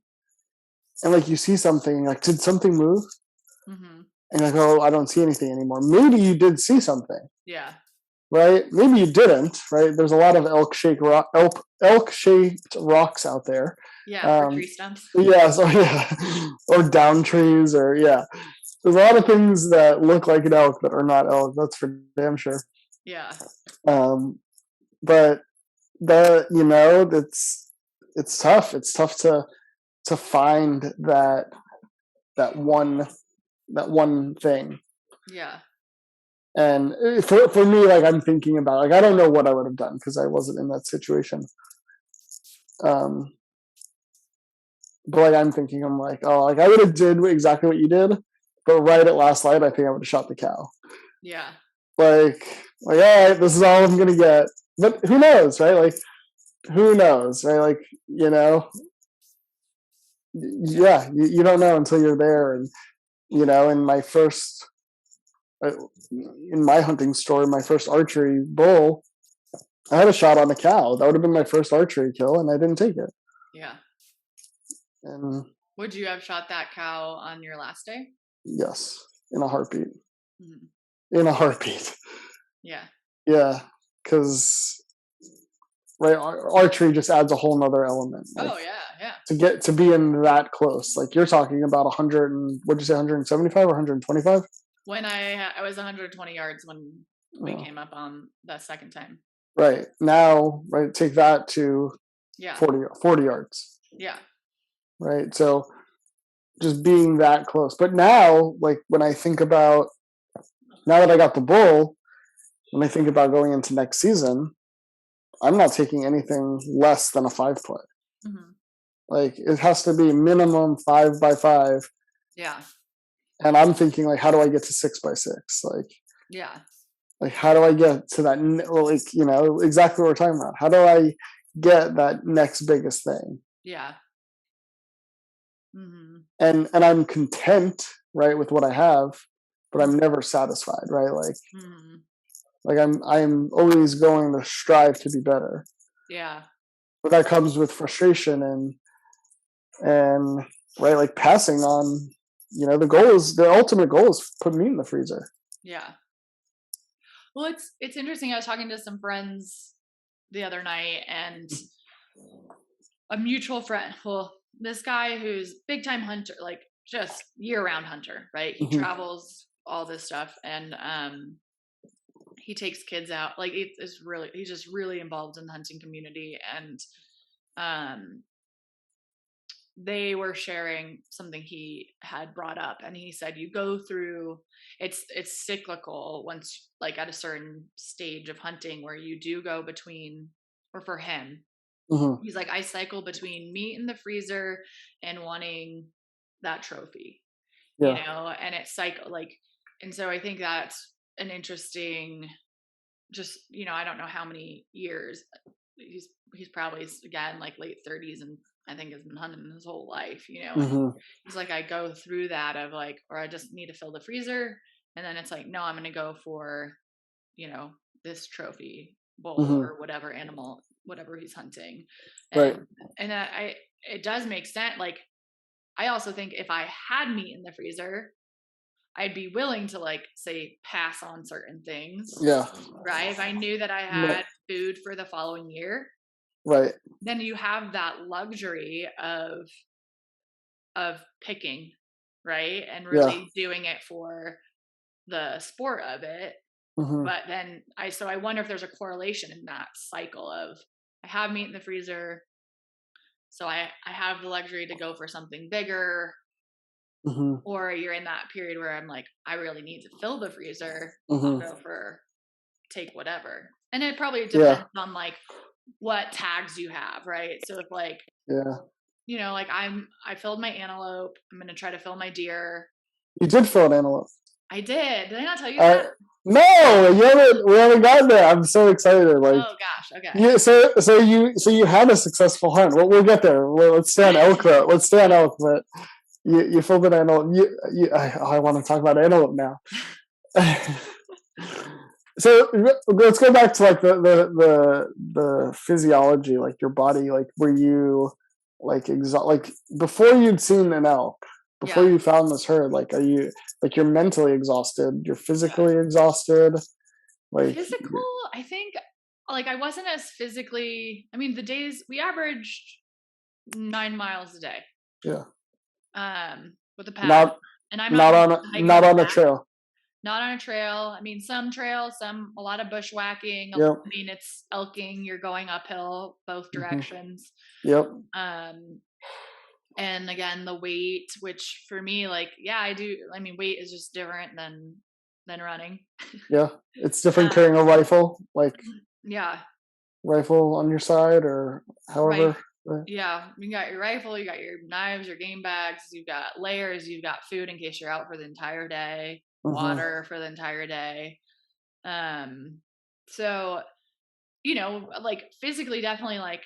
and like you see something, like did something move? And you're like, oh, I don't see anything anymore. Maybe you did see something. Yeah. Right. Maybe you didn't. Right. There's a lot of elk shaped rocks out there. Yeah. Or tree stumps. Yeah. So yeah, or down trees, or yeah. There's a lot of things that look like an elk that are not elk. That's for damn sure. Yeah. But it's tough. It's tough to find that one thing. Yeah. And for me, like I'm thinking about, like I don't know what I would have done because I wasn't in that situation. But like I'm thinking, I'm like, oh, like I would have did exactly what you did, but right at last light, I think I would have shot the cow. Yeah. All right, this is all I'm gonna get. But who knows, right? Like, who knows, right? Like, yeah, you don't know until you're there. And in my first, in my hunting story, my first archery bull, I had a shot on a cow. That would have been my first archery kill, and I didn't take it. Yeah. And would you have shot that cow on your last day? yes, in a heartbeat. Mm-hmm. In a heartbeat. Yeah. Yeah, because right, archery just adds a whole nother element. Like, oh yeah. To be in that close, like you're talking about 100 and what'd you say, 175 or 125? When I was 120 yards when we came up on the second time. Right now, right, take that to 40 yards. Yeah. Right, so just being that close. But now, like when I think about now that I got the bull, when I think about going into next season, I'm not taking anything less than a 5-play. Mm-hmm. Like it has to be minimum 5x5. Yeah. And I'm thinking like, how do I get to 6x6? Like, yeah. Like, how do I get to that? Like, exactly what we're talking about. How do I get that next biggest thing? Yeah. Mm-hmm. And I'm content, right, with what I have, but I'm never satisfied, right? Like, like I'm always going to strive to be better. Yeah. But that comes with frustration and right, like passing on. The ultimate goal is put meat in the freezer. Yeah. Well, it's interesting. I was talking to some friends the other night, and a mutual friend. Well, this guy who's big time hunter, like just year round hunter, right? He travels all this stuff, and he takes kids out. Like he's just really involved in the hunting community, and they were sharing something he had brought up, and he said you go through it's cyclical once, like at a certain stage of hunting, where you do go between, or for him, he's like, I cycle between meat in the freezer and wanting that trophy. And it's like, and so I think that's an interesting, just I don't know how many years he's probably, again, like late 30s, and I think has been hunting his whole life, and he's like, I go through that of like, or I just need to fill the freezer, and then it's like, no, I'm going to go for, this trophy bull or whatever animal, whatever he's hunting. Right. And it does make sense. Like, I also think if I had meat in the freezer, I'd be willing to, like, say, pass on certain things. Yeah. Right. If I knew that I had food for the following year. Right. Then you have that luxury of picking, right? And really doing it for the sport of it. But then I wonder if there's a correlation in that cycle of, I have meat in the freezer, so I have the luxury to go for something bigger. Or you're in that period where I'm like, I really need to fill the freezer. I'll go for take whatever. And it probably depends on like what tags you have, right? So if like, like I filled my antelope, I'm going to try to fill my deer. You did fill an antelope. I did. Did I not tell you that? No, we haven't gotten there. I'm so excited. Like, oh gosh, okay. Yeah, so you had a successful hunt. We'll get there. Let's stay on elk though. But you filled an antelope. I want to talk about antelope now. So let's go back to like the physiology, like your body, like were you like like before you'd seen an elk, before you found this herd, like are you like you're mentally exhausted, you're physically exhausted? Like physical, I think, like I wasn't as physically, I mean the days we averaged 9 miles a day. Yeah. With a pack. And I'm not on a trail. Not on a trail. I mean, some trails, a lot of bushwhacking. Yep. I mean, it's elking. You're going uphill both directions. Yep. And again, the weight, which for me, like, I do. I mean, weight is just different than running. Yeah, it's different carrying a rifle, like. Yeah. Rifle on your side or however. Right. Yeah, you got your rifle, you got your knives, your game bags, you've got layers, you've got food in case you're out for the entire day, Mm-hmm. water for the entire day. Um, so, like physically, definitely, like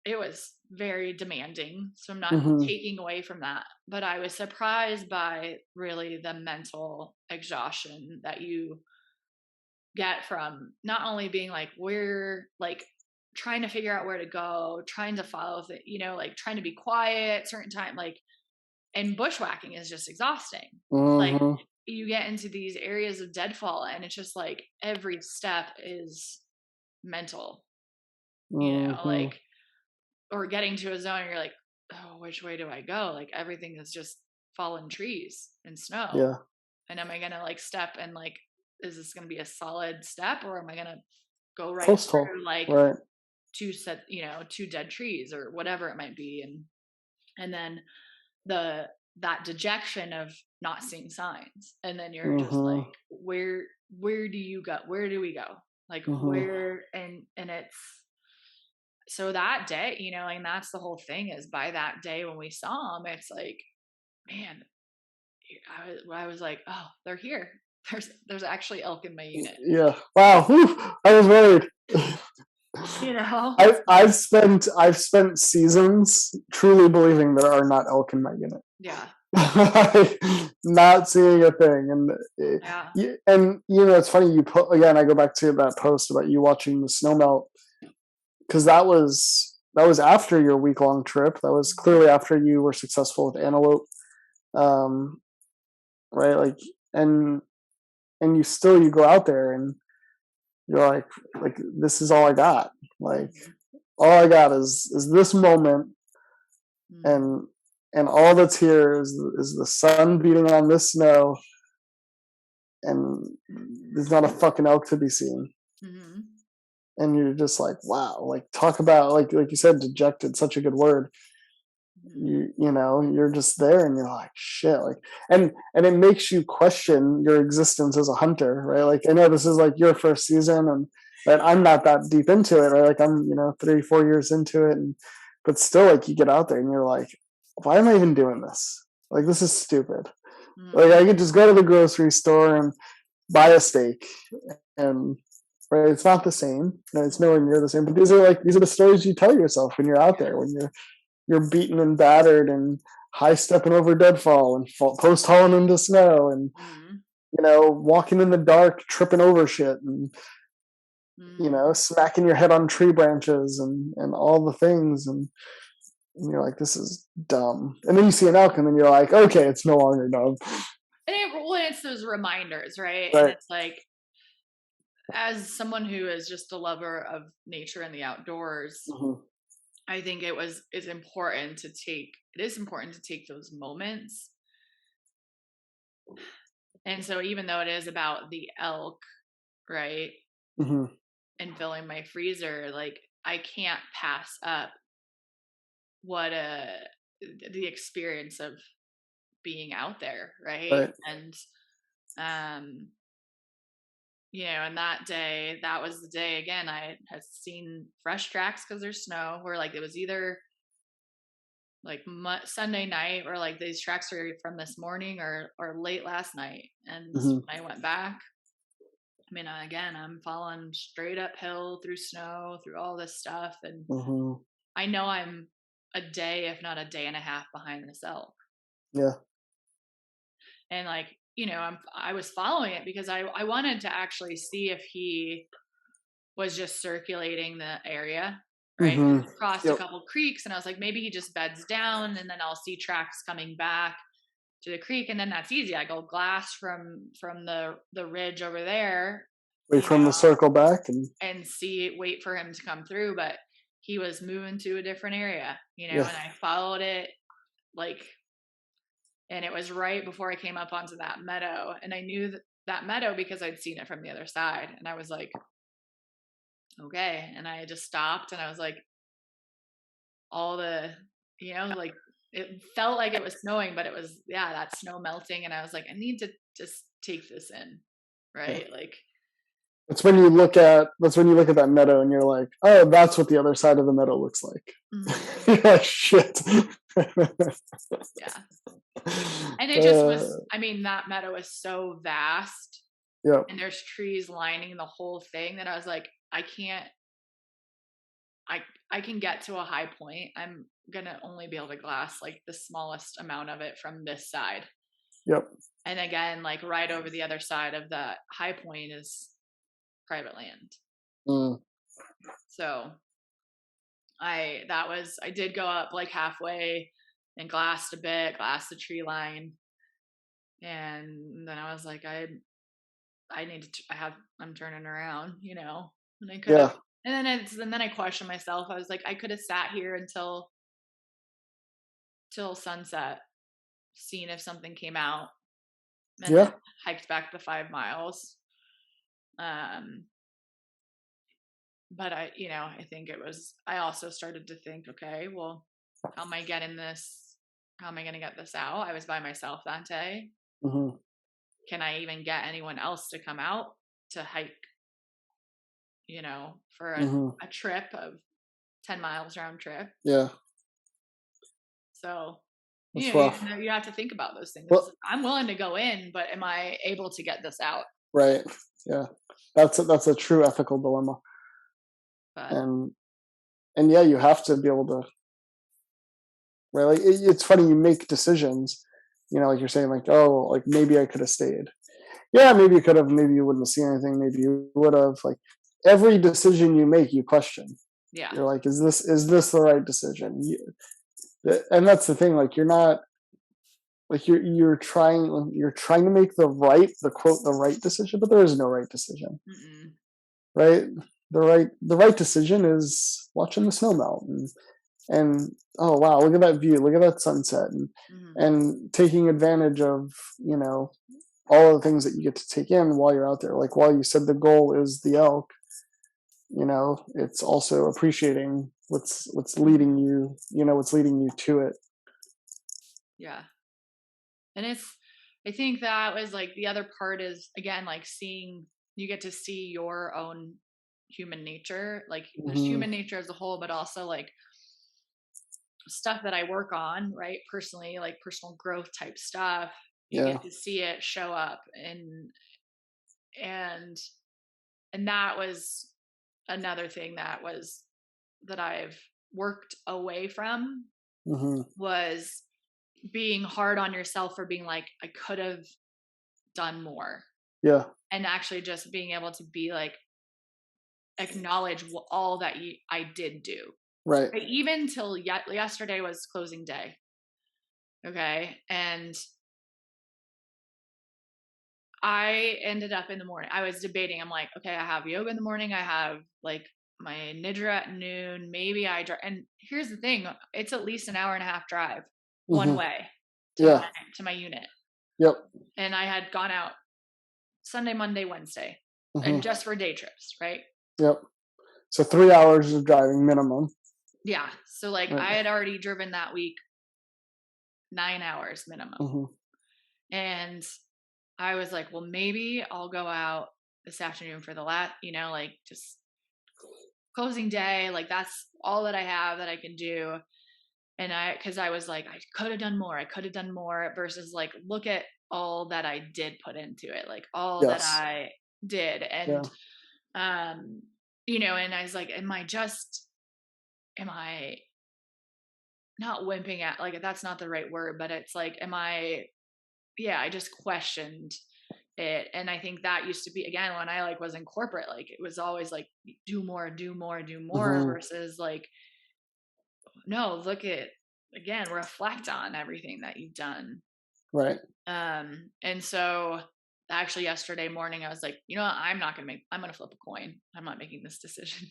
it was very demanding. So I'm not Mm-hmm. taking away from that, but I was surprised by really the mental exhaustion that you get from not only being like, we're like trying to figure out where to go, trying to follow the, like trying to be quiet certain time, like, and bushwhacking is just exhausting. Like Mm-hmm. you get into these areas of deadfall and it's just like every step is mental, Mm-hmm. like, or getting to a zone and you're like, oh, which way do I go? Like everything is just fallen trees and snow. Yeah. And am I gonna like step and like, is this gonna be a solid step or am I gonna go right Post hole. through like Right. two dead trees or whatever it might be? And then the that dejection of not seeing signs. And then you're just Mm-hmm. like, where do you go? Where do we go? Like Mm-hmm. where and it's so that day, and that's the whole thing is by that day when we saw them, it's like, man, I was like, oh, they're here. There's actually elk in my unit. Yeah. Wow. Whew. I was worried. You know? I've spent seasons truly believing there are not elk in my unit. Yeah. Not seeing a thing, and Yeah. it's funny you put again. I go back to that post about you watching the snow melt because that was after your week-long trip. That was clearly after you were successful with antelope, um, right? Like, and you go out there and you're like this is all I got. Like all I got is this moment, Mm-hmm. and all that's here is the sun beating on this snow, and there's not a fucking elk to be seen. Mm-hmm. And you're just like, wow, like talk about like you said, dejected, such a good word. You're just there and you're like shit, like, and it makes you question your existence as a hunter, right? Like I know this is like your first season, and right, I'm not that deep into it, right? Like I'm 3-4 years into it, but still, like you get out there and you're like, why am I even doing this? Like this is stupid. Like Mm-hmm. I could just go to the grocery store and buy a steak, and right, it's not the same. It's nowhere near the same. But these are the stories you tell yourself when you're out there, when you're beaten and battered and high stepping over deadfall and post hauling into snow and Mm-hmm. walking in the dark, tripping over shit and Mm-hmm. smacking your head on tree branches and all the things, and you're like, this is dumb. And then you see an elk and then you're like, okay, it's no longer dumb. And it's those reminders, right? And Right. it's like, as someone who is just a lover of nature and the outdoors, Mm-hmm. I think it is important to take those moments. And so even though it is about the elk, right, Mm-hmm. and filling my freezer, like I can't pass up what the experience of being out there, right? Right. And um and that day, that was the day again I had seen fresh tracks because there's snow, where like it was either like Sunday night or like these tracks are from this morning or late last night. And Mm-hmm. when I went back, I mean, again, I'm following straight uphill through snow, through all this stuff, and Mm-hmm. I know I'm a day, if not a day and a half, behind this elk. Yeah. And like, I was following it because I wanted to actually see if he was just circulating the area, right? Mm-hmm. We've crossed a Yep. couple creeks, and I was like, maybe he just beds down, and then I'll see tracks coming back to the creek, and then that's easy. I go glass from the ridge over there, Wait for him to circle back and and wait for him to come through. But he was moving to a different area, yeah. and I followed it, like, and it was right before I came up onto that meadow, and I knew that meadow because I'd seen it from the other side, and I was like, okay. And I just stopped and I was like, all the, like it felt like it was snowing, but it was, yeah, that snow melting. And I was like, I need to just take this in. Right. Yeah. Like, That's when you look at that meadow and you're like, oh, that's what the other side of the meadow looks like. You're like, shit. Yeah. And it just was, I mean, that meadow is so vast Yeah. and there's trees lining the whole thing that I was like, I can get to a high point. I'm going to only be able to glass like the smallest amount of it from this side. Yep. And again, like right over the other side of that high point is private land. So I did go up like halfway and glassed a bit, glassed the tree line. And then I was like, I'm turning around, you know, and I could have, and then I questioned myself. I was like, I could have sat here till sunset, seen if something came out, and then hiked back the 5 miles. But I think I also started to think, okay, well, how am I going to get this out? I was by myself that day. Mm-hmm. Can I even get anyone else to come out to hike, for a trip of 10 miles round trip? Yeah. So, you have to think about those things. Well, I'm willing to go in, but am I able to get this out? Right. Yeah. That's a true ethical dilemma. But, and yeah, you have to be able to, right? Like it's funny, you make decisions, like you're saying, like, oh, like maybe I could have stayed. Yeah, maybe you could have, maybe you wouldn't have seen anything, maybe you would have. Like every decision you make, you question. Yeah. You're like, is this the right decision? And that's the thing, like you're not, like you're trying to make the right decision, but there is no right decision. Mm-mm. Right? The right decision is watching the snow melt and oh wow, look at that view, look at that sunset, and taking advantage of all of the things that you get to take in while you're out there. Like while you said the goal is the elk, it's also appreciating what's leading you, what's leading you to it. Yeah. And I think that was like the other part is, again, like you get to see your own human nature, like just human nature as a whole, but also like stuff that I work on, right? Personally, like personal growth type stuff. You get to see it show up and that was another thing that I've worked away from was being hard on yourself for being like, I could have done more. Yeah. And actually just being able to be like, acknowledge all that I did do. Right. But even till yesterday was closing day. Okay. And I ended up in the morning. I was debating. I'm like, okay, I have yoga in the morning. I have like my nidra at noon. Maybe I drive. And here's the thing. It's at least an hour and a half drive one way to my unit. Yep. And I had gone out Sunday, Monday, Wednesday, and just for day trips, right? Yep. So 3 hours of driving minimum. Yeah. So like I had already driven that week 9 hours minimum. And I was like, well, maybe I'll go out this afternoon for the like just closing day. Like that's all that I have that I can do. And cause I was like, I could have done more versus like, look at all that I did put into it. Like all that I did. And, and I was like, am I not wimping at, like, that's not the right word, but it's like, I just questioned it. And I think that used to be, again, when I like was in corporate, like it was always like do more versus like, no, look at, again, reflect on everything that you've done. Right. And so actually yesterday morning, I was like, you know what? I'm going to flip a coin. I'm not making this decision.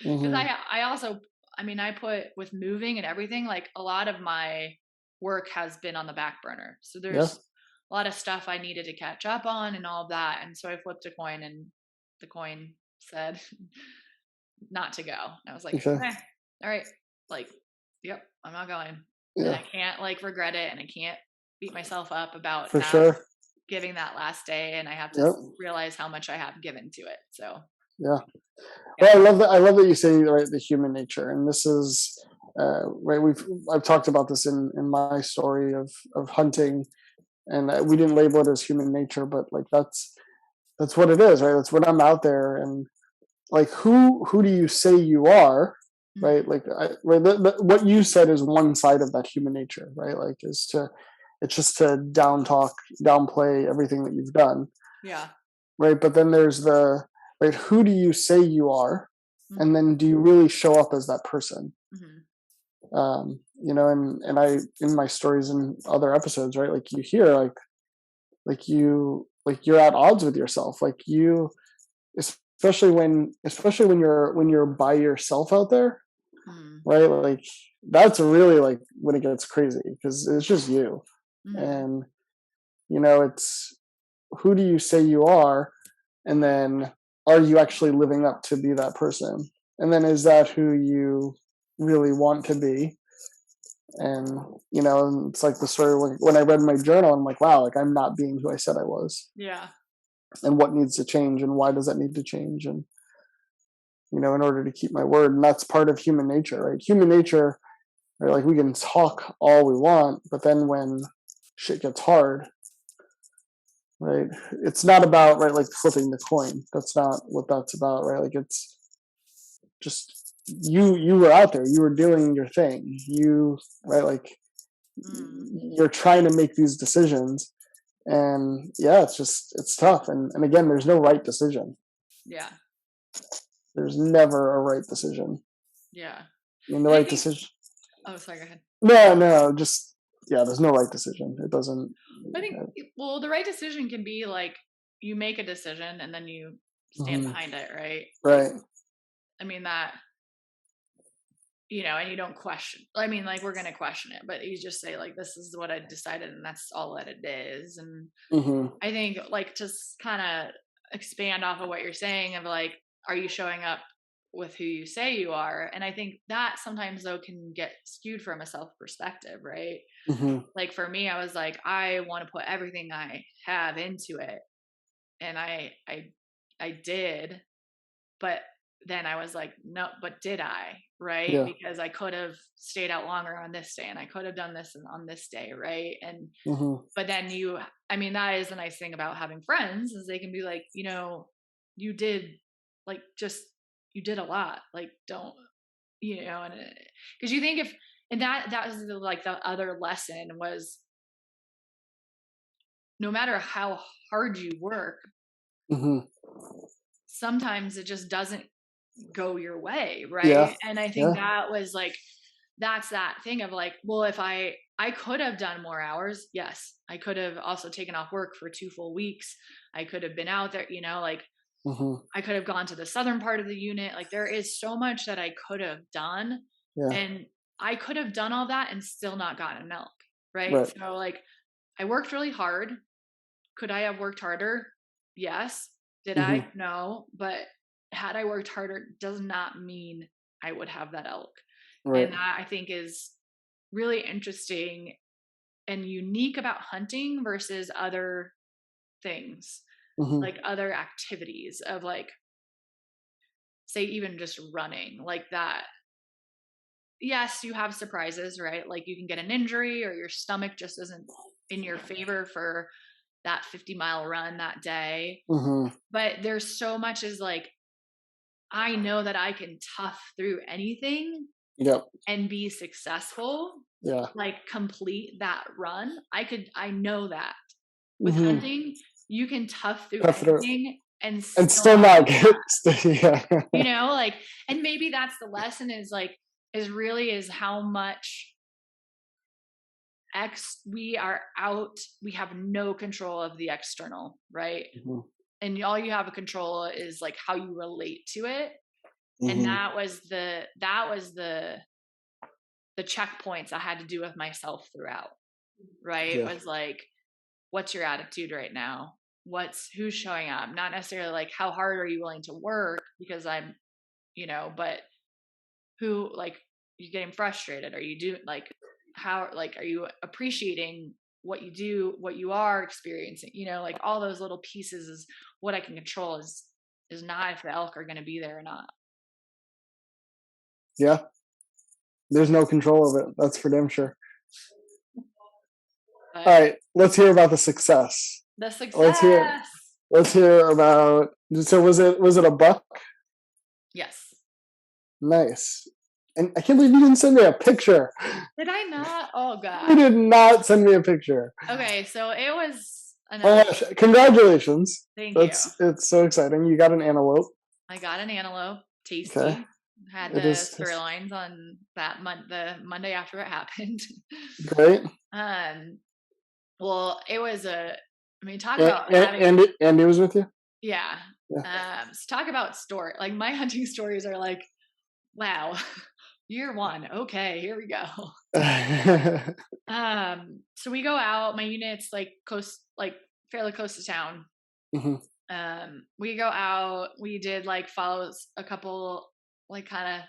Cause I also, I put with moving and everything, like a lot of my work has been on the back burner. So there's a lot of stuff I needed to catch up on and all of that. And so I flipped a coin and the coin said not to go. And I was like, all right, like, yep, I'm not going. And I can't like regret it. And I can't beat myself up about for sure. giving that last day, and I have to Yep. realize how much I have given to it. So Yeah. yeah. Well, I love that you say, right, the human nature, and this is right. I've talked about this in my story of hunting, and we didn't label it as human nature, but like that's what it is, right? That's when I'm out there, and like who do you say you are, Mhm. right? Like right, what you said is one side of that human nature, right? Like it's just to downplay everything that you've done, Yeah. right? But then there's the right, who do you say you are, and Mhm. then do you really show up as that person? Mhm. And I, in my stories and other episodes, right, like you hear like you're at odds with yourself, like you, especially when you're by yourself out there, Mhm. right? Like that's really like when it gets crazy because it's just you, Mhm. and it's who do you say you are, and then are you actually living up to be that person, and then is that who you really want to be? And and it's like the story when I read my journal, I'm like, wow, like I'm not being who I said I was, Yeah. and what needs to change, and why does that need to change, and in order to keep my word. And that's part of human nature, right? Human nature, right? Like we can talk all we want, but then when shit gets hard, right? It's not about, right, like flipping the coin. That's not what that's about, right? Like it's just you were out there, you were doing your thing, right, like Mhm. you're trying to make these decisions, and yeah, it's tough, and again, there's no right decision. Yeah. There's never a right decision. Yeah. I mean, the And I right think, decision. oh, sorry, go ahead. No, just yeah. There's no right decision. It doesn't. I think, well, the right decision can be like you make a decision and then you stand Mhm. behind it, right? Like, Right. I mean, that, and you don't question. I mean, like, we're going to question it, but you just say, like, this is what I decided and that's all that it is. And Hmm. I think, like, just kind of expand off of what you're saying of like, are you showing up with who you say you are? And I think that sometimes, though, can get skewed from a self perspective, right? Hmm. Like, for me, I was like, I want to put everything I have into it. And I did, but then I was like, no, but did I? Right? Yeah. Because I could have stayed out longer on this day and I could have done this on this day, right? And Hmm. but then I mean, that is the nice thing about having friends is they can be like, you did, like, just, you did a lot, like, don't, and because you think if, and that was like the other lesson was no matter how hard you work, Hmm. sometimes it just doesn't go your way, Yeah. right? And I think Yeah. that was like, that's that thing of like, well, if I could have done more hours, yes, I could have also taken off work for 2 full weeks. I could have been out there, like, Hmm. I could have gone to the southern part of the unit. Like, there is so much that I could have done, Yeah. and I could have done all that and still not gotten milk, right? Right. So like, I worked really hard. Could I have worked harder? Yes. Did Hmm. I? No. But had I worked harder does not mean I would have that elk. Right. And that, I think, is really interesting and unique about hunting versus other things, Hmm. like other activities of like, say, even just running like that. Yes, you have surprises, right? Like you can get an injury or your stomach just isn't in your favor for that 50-mile run that day. Hmm. But there's so much is like, I know that I can tough through anything Yep. and be successful, Yeah. like complete that run. I know that with Hmm. hunting, you can tough through Tough it out. anything and And still still not not get that, get. Yeah. like, and maybe that's the lesson is like, is really is how much we are out, we have no control of the external, right? Hmm. And all you have a control is like how you relate to it. And Hmm. the checkpoints I had to do with myself throughout, right? Yeah. Was like, what's your attitude right now? Who's showing up? Not necessarily like how hard are you willing to work because I'm, but who, like, you getting frustrated? Are you doing like, how, like, are you appreciating what you do, what you are experiencing, like all those little pieces is what I can control, is not if the elk are going to be there or not. Yeah. There's no control of it. That's for damn sure. But All right, let's hear about the success. the success. Let's hear about. So was it a buck? Yes. Nice. And I can't believe you didn't send me a picture. Did I not? Oh God. You did not send me a picture. Okay, so it was congratulations. Thank you. It's so exciting. You got an antelope. I got an antelope. Tasty. Okay. Had the sirloins on that the Monday after it happened. Great. Well, it was talk about having. Andy was with you? Yeah. So talk about story. Like my hunting stories are like, wow, year one. Okay, here we go. So we go out. My unit's like fairly close to town. Mm-hmm. We go out. We did like follow a couple, like kind of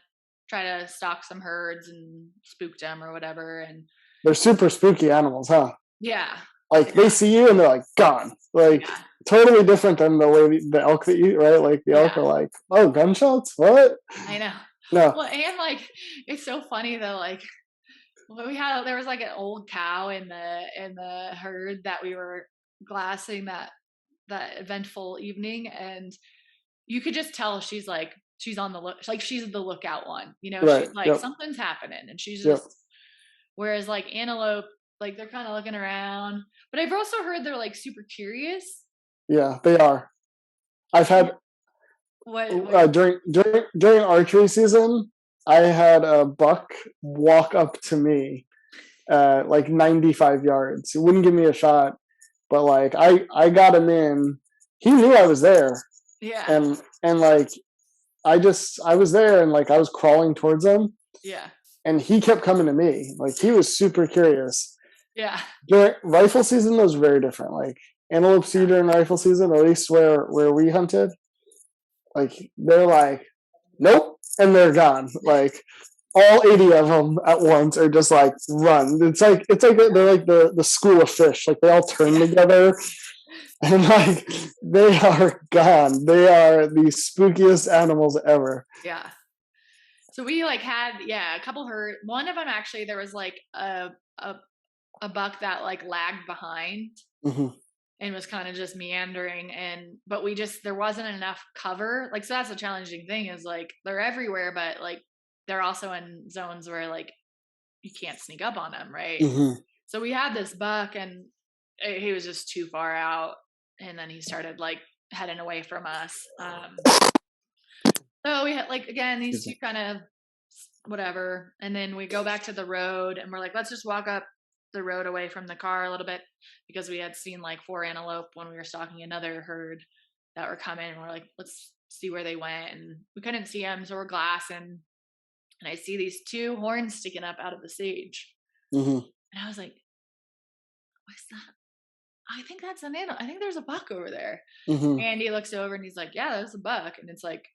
try to stalk some herds and spook them or whatever. And they're super spooky animals, huh? Yeah. Like they see you and they're like gone. Like totally different than the way the elk that you, right? Like the elk are like, oh, gunshots? What? I know. No. Well, and like it's so funny though, like there was like an old cow in the herd that we were glassing that eventful evening, and you could just tell she's on the look, like she's the lookout one, right. She's like something's happening, and she's just whereas like antelope, like they're kind of looking around, but I've also heard they're like super curious. Yeah, they are. I've had during archery season, I had a buck walk up to me like 95 yards. He wouldn't give me a shot, but like I got him in. He knew I was there. Yeah. And like I was there, and like I was crawling towards him. Yeah. And he kept coming to me. Like he was super curious. Yeah. During rifle season was very different. Like antelope seed during rifle season, at least where we hunted, like they're like, nope, and they're gone. Like all 80 of them at once are just like run. It's like they're like the school of fish. Like they all turn together, and like they are gone. They are the spookiest animals ever. Yeah. So we like had a couple herd. One of them actually, there was like a buck that like lagged behind. Mm-hmm. And was kind of just meandering, but there wasn't enough cover. Like, so that's a challenging thing is like, they're everywhere, but like, they're also in zones where like, you can't sneak up on them. Right. Mm-hmm. So we had this buck and he was just too far out. And then he started like heading away from us. So we had like, again, these two kind of whatever. And then we go back to the road and we're like, let's just walk up the road away from the car a little bit, because we had seen like 4 antelope when we were stalking another herd that were coming, and we're like, let's see where they went, and we couldn't see them, so we're glassing, and I see these 2 horns sticking up out of the sage. Mm-hmm. And I was like, what's that? I think that's an antelope. I think there's a buck over there. Mm-hmm. And he looks over and he's like, yeah, that's a buck. And it's like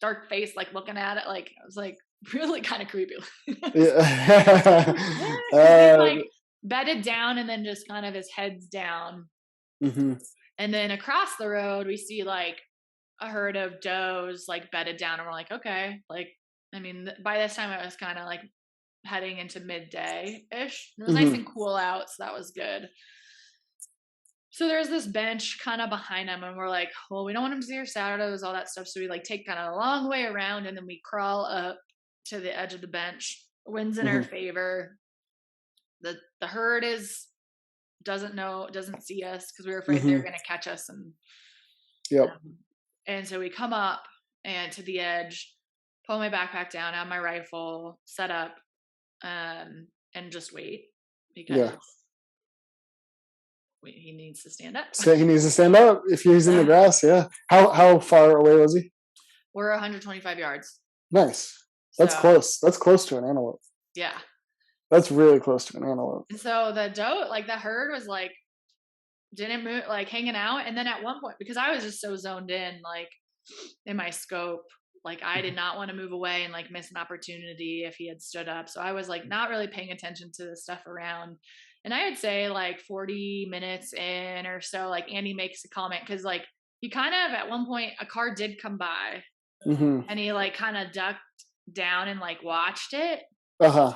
dark face, like looking at it, like I was like really kind of creepy. Like bedded down and then just kind of his head's down. Mm-hmm. And then across the road we see like a herd of does like bedded down, and we're like, okay, like I mean by this time it was kind of like heading into midday ish. It was nice and cool out, so that was good. So there's this bench kind of behind him, and we're like, well, we don't want him to see our shadows, all that stuff, so we like take kind of a long way around, and then we crawl up to the edge of the bench. Wind's in our favor. The herd doesn't see us because we were afraid they were going to catch us, and and so we come up and to the edge, pull my backpack down, have my rifle set up, and just wait because he needs to stand up. So he needs to stand up if he's in the grass. Yeah. How far away was he? We're 125 yards. Nice. That's close. That's close to an antelope. Yeah. That's really close to an antelope. And so the doe, like the herd was like, didn't move, like hanging out. And then at one point, because I was just so zoned in, like in my scope, like I did not want to move away and like miss an opportunity if he had stood up. So I was like not really paying attention to the stuff around. And I would say like 40 minutes in or so, like Andy makes a comment because like he kind of at one point a car did come by Mm-hmm. and he like kind of ducked down and like watched it. Uh-huh.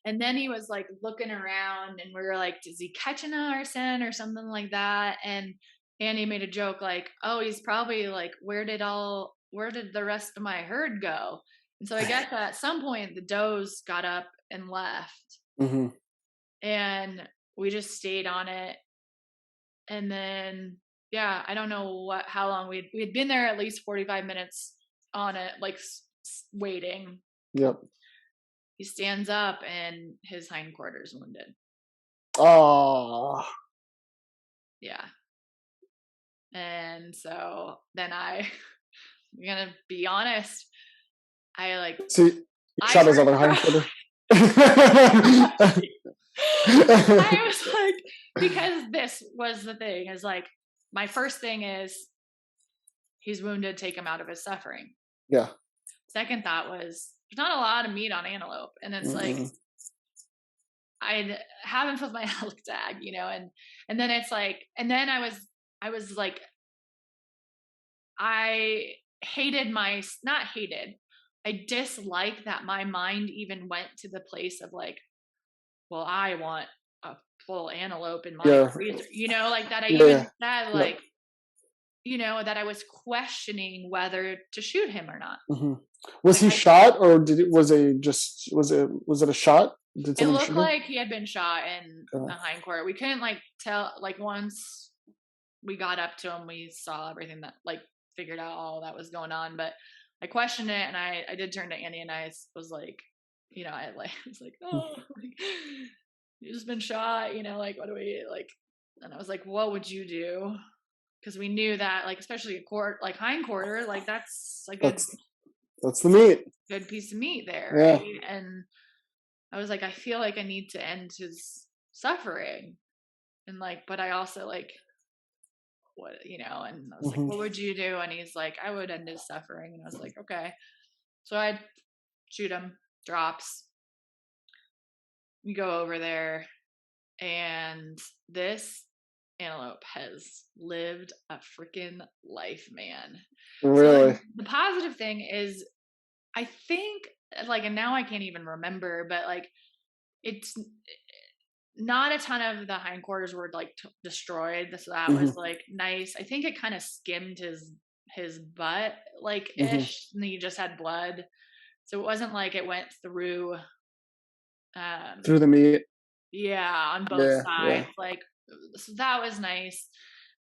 And then he was like looking around and we were like, is he catching our scent or something like that? And Andy made a joke like, oh, he's probably like, where did the rest of my herd go? And so I guess at some point the does got up and left. Mm-hmm. And we just stayed on it. And then, yeah, I don't know how long we had been there at least 45 minutes on it, like waiting. Yep. He stands up and his hindquarters wounded. Oh. Yeah. And so then I'm gonna be honest, I like See, shot his other hindquarter. I was like, because this was the thing, is like my first thing is he's wounded, take him out of his suffering. Yeah. Second thought was there's not a lot of meat on antelope. And it's like I haven't filled my elk tag, you know, and then it's like, and then I was like, I I dislike that my mind even went to the place of like, well, I want a full antelope in my freezer, you know, like that. I even said like, you know, that I was questioning whether to shoot him or not. Mm-hmm. Was he shot, or was it a shot? It looked like he had been shot in the hindquarter. We couldn't like tell, like once we got up to him, we saw everything that like figured out all that was going on. But I questioned it, and I did turn to Andy, and I was like, you know, I was like, oh, like, you just been shot, you know, like what do we like? And I was like, what would you do? Because we knew that, like, especially a hindquarter, like that's like that's the meat, good piece of meat there, yeah. Right? And I was like, I feel like I need to end his suffering, and like, but I also like, what, you know? And I was like, what would you do? And he's like, I would end his suffering. And I was like, okay. So I'd shoot him, drops. We go over there, and this antelope has lived a freaking life, man. Really? So the positive thing is, I think, like, and now I can't even remember, but like, it's not a ton of the hindquarters were like destroyed, so that was like nice. I think it kind of skimmed his butt like ish, and he just had blood, so it wasn't like it went through the meat. Yeah, on both sides. Yeah. Like, so that was nice.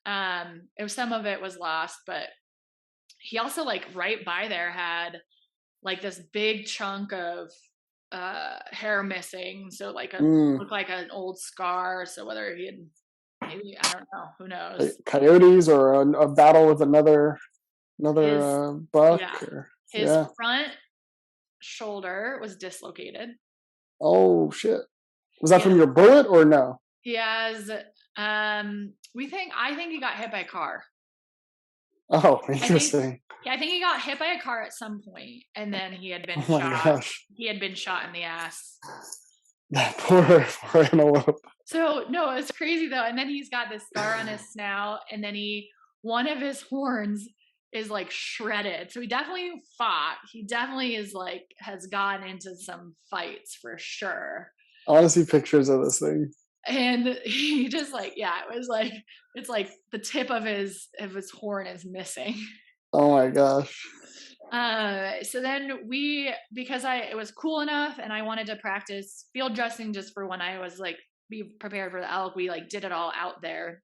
It was, some of it was lost, but he also like right by there had like this big chunk of hair missing, so like looked like an old scar. So whether he had, maybe, I don't know, who knows, coyotes or a battle with another buck. His front shoulder was dislocated. Oh shit. Was that from your bullet or no? He has I think he got hit by a car. Oh, interesting. I think he got hit by a car at some point, and then he had been shot. Gosh. He had been shot in the ass. That poor antelope. So no, it's crazy though. And then he's got this scar on his snout, and then one of his horns is like shredded. So he definitely fought. He definitely is like has gotten into some fights for sure. I want to see pictures of this thing. And he just like, yeah, it was like, it's like the tip of his horn is missing. Oh my gosh. So then because it was cool enough and I wanted to practice field dressing just for when I was like, be prepared for the elk, we like did it all out there.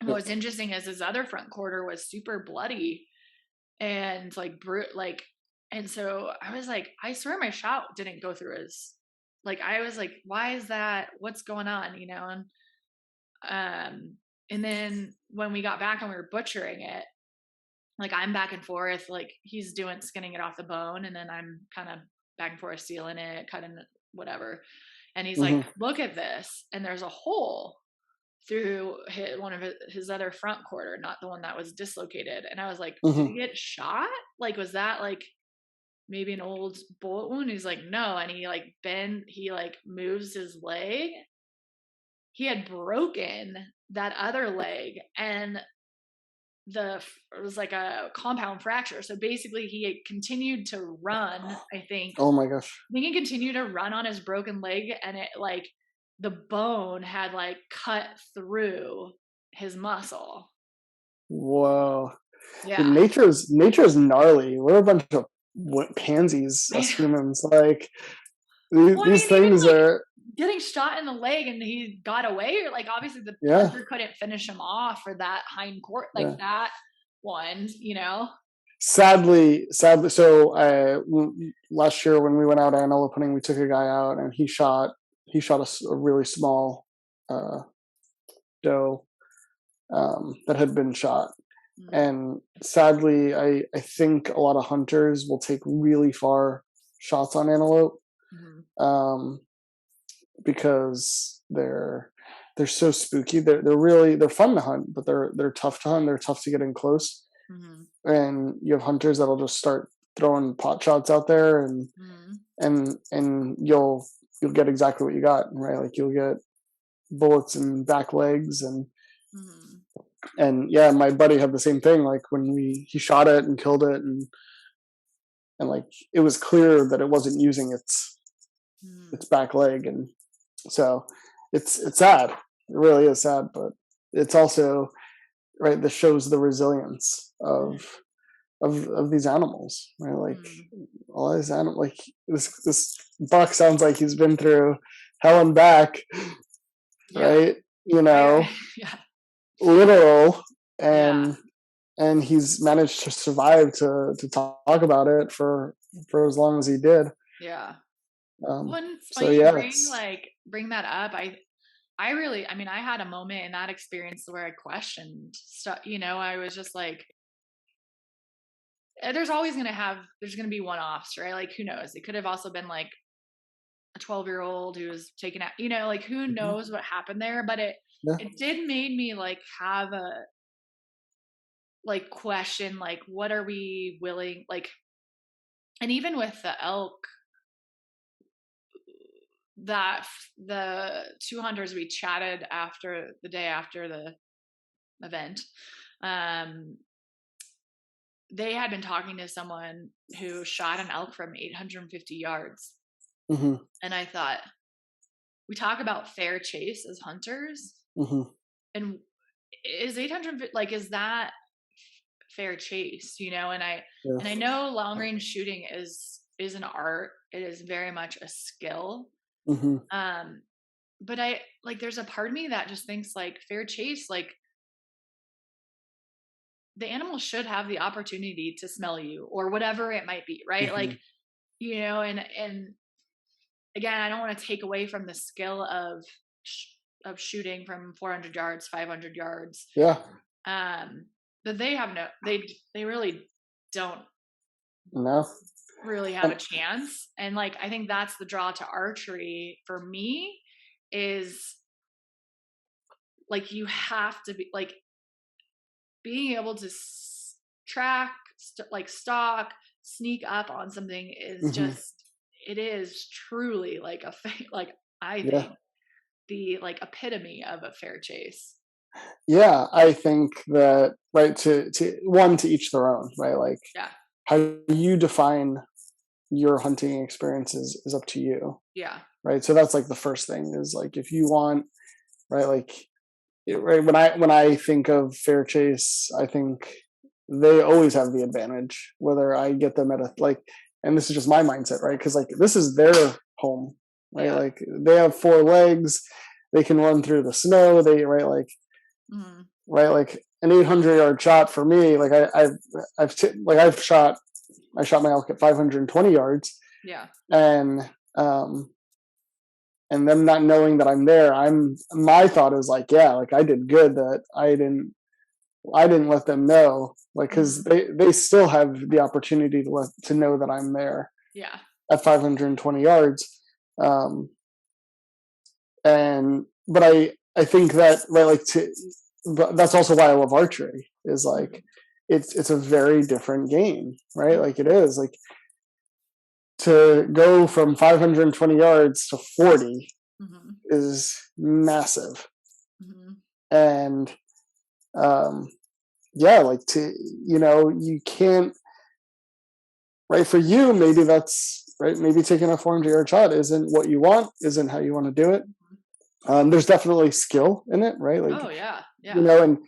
And what was interesting is his other front quarter was super bloody and like and so I was like, I swear my shot didn't go through his, like, I was like, why is that? What's going on? You know? And then when we got back and we were butchering it, like I'm back and forth, like he's skinning it off the bone. And then I'm kind of back and forth, sealing it, cutting it, whatever. And he's like, look at this. And there's a hole through one of his other front quarter, not the one that was dislocated. And I was like, did he get shot? Like, was that like maybe an old bullet wound? He's like, no. And he like moves his leg he had broken that other leg, and it was like a compound fracture. So basically he had continued to run, I think. Oh my gosh. I think he continued to run on his broken leg, and it like the bone had like cut through his muscle. Whoa. Yeah. Dude, nature's gnarly. We're a bunch of pansies, us humans. Like these things like, are getting shot in the leg and he got away, or like obviously the yeah. puncher couldn't finish him off for that hind court, like Yeah. that one, you know. Sadly, so last year when we went out antelope hunting, we took a guy out and he shot a really small doe that had been shot. And sadly, I think a lot of hunters will take really far shots on antelope because they're so spooky. They're fun to hunt, but they're tough to hunt. They're tough to get in close. And you have hunters that'll just start throwing pot shots out there, and you'll get exactly what you got, right? Like you'll get bullets in back legs and yeah, my buddy had the same thing. Like when he shot it and killed it, and like it was clear that it wasn't using its back leg, and so it's sad. It really is sad, but it's also right. This shows the resilience of these animals, right? Like all these animals, like this buck sounds like he's been through hell and back, right? You know, literal, and he's managed to survive to talk about it for as long as he did. Yeah. So yeah, bring that up. I really, I mean, I had a moment in that experience where I questioned stuff. You know, I was just like, there's going to be one-offs, right? Like, who knows? It could have also been like a 12-year-old who was taken out, you know, like who knows what happened there, but it did made me like have a like question, like, what are we willing, like, and even with the elk, that the two hunters we chatted after the day after the event, they had been talking to someone who shot an elk from 850 yards. And I thought, we talk about fair chase as hunters, and is 800, like, is that fair chase, you know? And I know long range shooting is an art. It is very much a skill. But I like, there's a part of me that just thinks like fair chase, like the animal should have the opportunity to smell you or whatever it might be, right? Like, you know, and again, I don't want to take away from the skill of shooting from 400 yards, 500 yards. Yeah. But they really don't really have a chance. And like, I think that's the draw to archery for me, is like, you have to be like being able to track, like stalk, sneak up on something is just, it is truly like like I think the like epitome of a fair chase. Yeah, I think that, right, to each their own, right? Like how you define your hunting experiences is up to you. Yeah. Right. So that's like the first thing, is like, if you want, right, like, right, when I think of fair chase, I think they always have the advantage, whether I get them at a, like, and this is just my mindset, right? Because like, this is their home, right? Like they have 4 legs, they can run through the snow, right, like right, like an 800-yard shot for me, like I shot my elk at 520 yards. Yeah. And them not knowing that I'm there, my thought is like, yeah, like I did good that I didn't let them know, like, because they still have the opportunity to know that I'm there. Yeah. At 520 yards. But I think that, right, like, but that's also why I love archery, is like, it's a very different game, right? Like, it is like, to go from 520 yards to 40, Mm-hmm. is massive. Mm-hmm. And yeah, like you can't, right? For you, maybe that's right. Maybe taking a 400-yard shot isn't what you want, isn't how you want to do it. There's definitely skill in it, right? Like, Oh yeah, you yeah. know,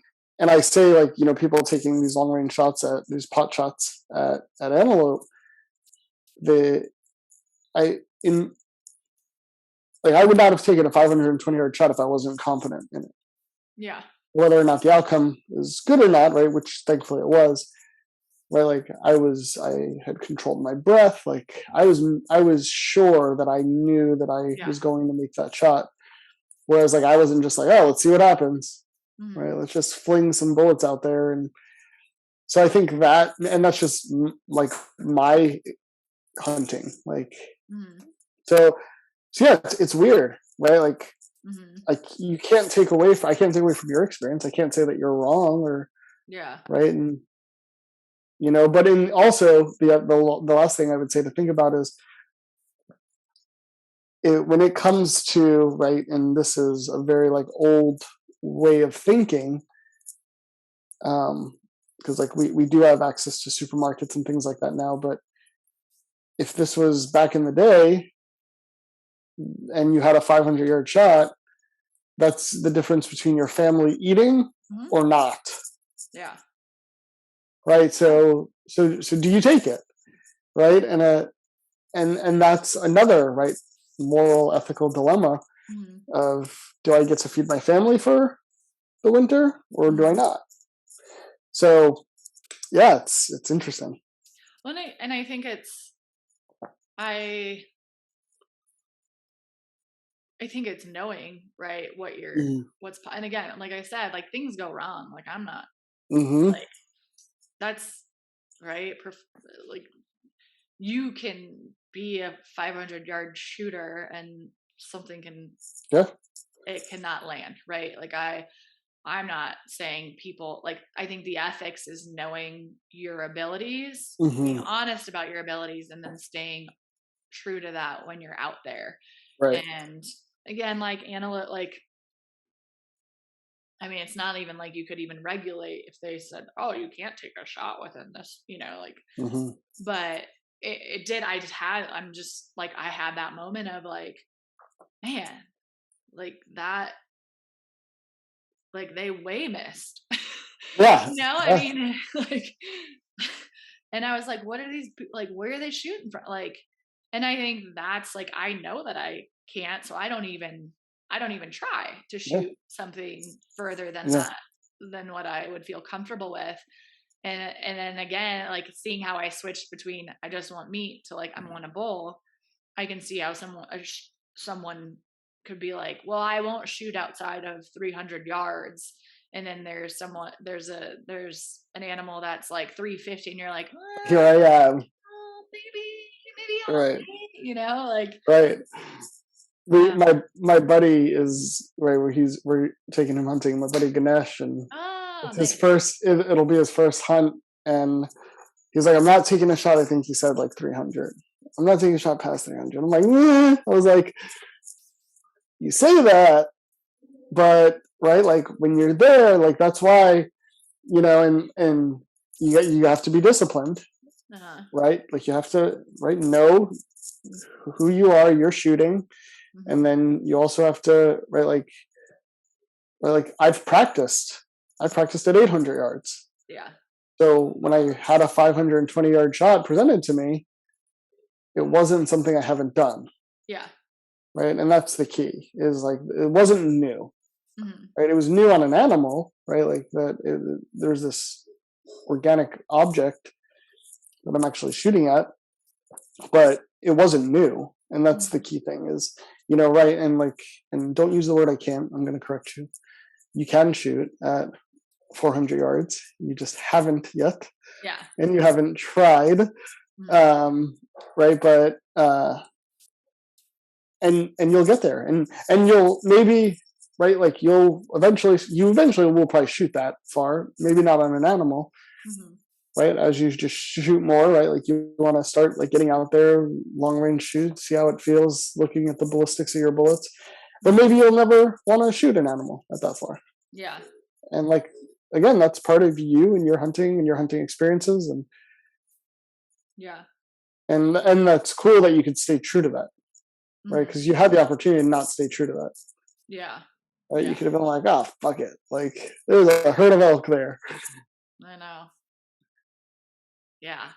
and I say, like, people taking these long range shots at these pot shots at antelope, I in like I would not have taken a 520-yard shot if I wasn't confident in it. Yeah. Whether or not the outcome is good or not, right? Which thankfully it was. Right, like I had controlled my breath. Like I was sure that I knew that I Yeah. was going to make that shot. Whereas like I wasn't just like, oh, let's see what happens. Mm-hmm. Right, let's just fling some bullets out there. And so I think that, and that's just like my hunting. Like, Mm-hmm. so yeah, it's weird, right? Like, Mm-hmm. like I can't take away from your experience. I can't say that you're wrong or Yeah. right. And but in also the last thing I would say to think about is when it comes to, right, and this is a very like old way of thinking, because like we do have access to supermarkets and things like that now, but if this was back in the day and you had a 500-yard shot, that's the difference between your family eating or not. Yeah. Right. So do you take it? Right. And that's another, right, moral ethical dilemma of, do I get to feed my family for the winter or do I not? So yeah, it's interesting. Well, and I think I think it's knowing, right, what's, and again, like I said, like things go wrong. Like I'm not like, that's right. Like you can be a 500-yard shooter and something it cannot land, right? Like I'm not saying people, like, I think the ethics is knowing your abilities, being honest about your abilities, and then staying true to that when you're out there. Right. And again, like like, I mean, it's not even like you could even regulate if they said, oh, you can't take a shot within this, like, but it did. I had that moment of like, man, like that, like they way missed. Yeah. I mean, like, and I was like, what are these, like, where are they shooting from? Like, and I think that's like, I know that I can't, so I don't even try to shoot something further than that, than what I would feel comfortable with. And then again, like seeing how I switched between, I just want meat to like, I want a bowl. I can see how someone could be like, well, I won't shoot outside of 300 yards. And then there's an animal that's like 350 and you're like, here I am. Maybe I'm right. okay, like, right. My buddy is right where we're taking him hunting. My buddy Ganesh, and it's his first. It'll be his first hunt, and he's like, I'm not taking a shot. I think he said like 300. I'm not taking a shot past 300. I'm like, I was like, you say that, but right, like when you're there, like that's why, and you have to be disciplined, right? Like you have to know who you are. You're shooting. And then you also have to, right, like I've practiced at 800 yards. Yeah. So when I had a 520-yard shot presented to me, it wasn't something I haven't done. Yeah. Right. And that's the key, is like, it wasn't new. Right. It was new on an animal, right? Like there's this organic object that I'm actually shooting at, but it wasn't new. And that's the key thing is, right. And like, and don't use the word I can't, I'm going to correct you. You can shoot at 400 yards. You just haven't yet. Yeah. And you haven't tried. Right. But, and you'll get there and you'll maybe, right. Like you eventually will probably shoot that far, maybe not on an animal. Right, as you just shoot more, right? Like you want to start like getting out there, long range shoot, see how it feels, looking at the ballistics of your bullets, But maybe you'll never want to shoot an animal at that far. Yeah. And like, again, that's part of you and your hunting experiences. Yeah. And that's cool that you could stay true to that, right? Because you had the opportunity to not stay true to that. Yeah. Right? Yeah. You could have been like, oh, fuck it. Like, there's a herd of elk there. I know. Yeah.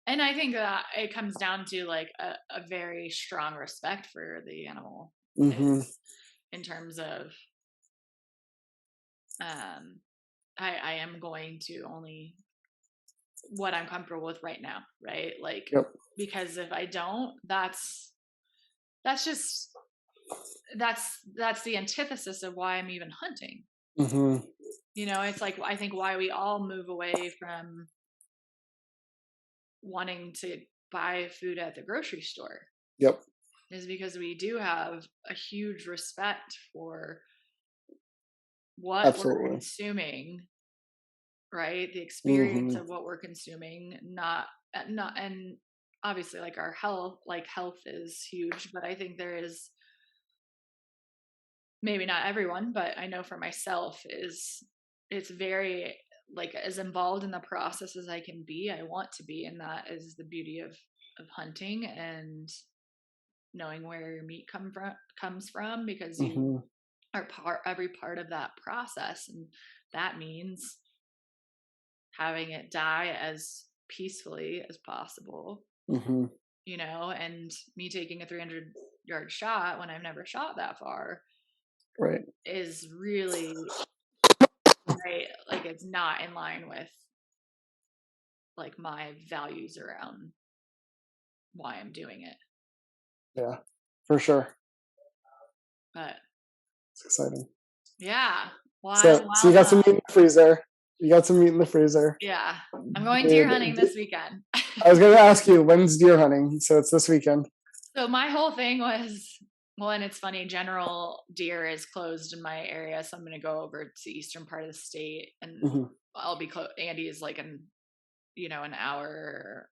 And I think that it comes down to like a very strong respect for the animal in terms of, I am going to only what I'm comfortable with right now. Right. Like, because if I don't, that's the antithesis of why I'm even hunting. You know, it's like, I think why we all move away from wanting to buy food at the grocery store. Is because we do have a huge respect for what we're consuming, right? The experience of what we're consuming, not and obviously like our health is huge, but I think there is, maybe not everyone, but I know for myself it's very like as involved in the process as I can be. I want to be, and that is the beauty of hunting and knowing where your meat comes from, because you are every part of that process, and that means having it die as peacefully as possible. You know, and me taking a 300-yard shot when I've never shot that far, right, is really right. Like, it's not in line with like my values around why I'm doing it. Yeah, for sure. But it's exciting. Yeah. So you got some meat in the freezer. Yeah. I'm going deer hunting this weekend. I was going to ask you, when's deer hunting? So it's this weekend. So my whole thing was, well, and it's funny, general deer is closed in my area, so I'm going to go over to the eastern part of the state, and I'll be close. Andy is like an hour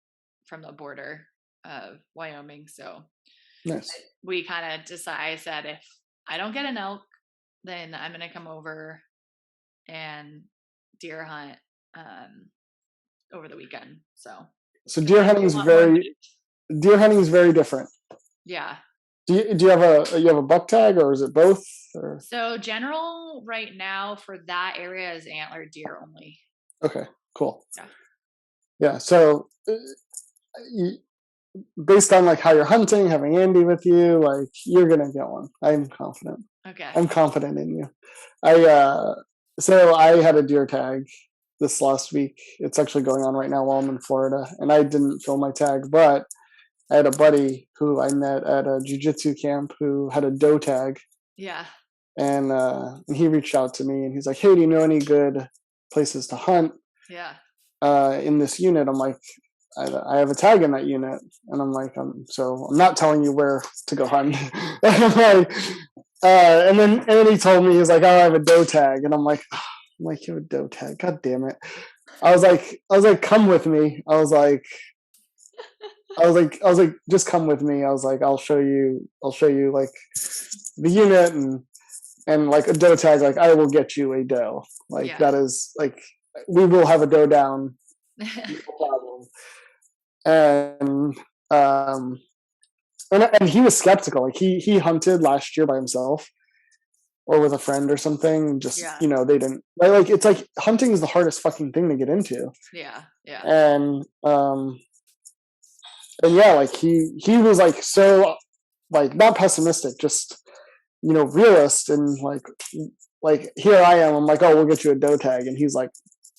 from the border of Wyoming, so nice. We kind of I said, if I don't get an elk, then I'm going to come over and deer hunt over the weekend. So deer hunting is very different. Yeah. Do you have a buck tag, or is it both? Or? So general right now for that area is antlered deer only. Okay, cool. Yeah. Yeah. So based on like how you're hunting, having Andy with you, like you're gonna get one. I'm confident. Okay. I'm confident in you. So I had a deer tag this last week. It's actually going on right now while I'm in Florida, and I didn't fill my tag, but I had a buddy who I met at a jiu-jitsu camp who had a doe tag. Yeah. And he reached out to me and he's like, hey, do you know any good places to hunt? Yeah. In this unit? I'm like, I have a tag in that unit. And I'm like, so I'm not telling you where to go hunt. And then he told me, he's like, oh, I have a doe tag. And I'm like, you have a doe tag? God damn it. I was like, come with me. I was like, just come with me. I was like, I'll show you like the unit and like a doe tag. Like, I will get you a doe. Like, that is like, we will have a doe down. No problem. And he was skeptical. Like he hunted last year by himself or with a friend or something. Just, they didn't like, it's like hunting is the hardest fucking thing to get into. Yeah. Yeah. And yeah, like he was like, so like not pessimistic, just, realist. And like here I am, I'm like, oh, we'll get you a doe tag. And he's like,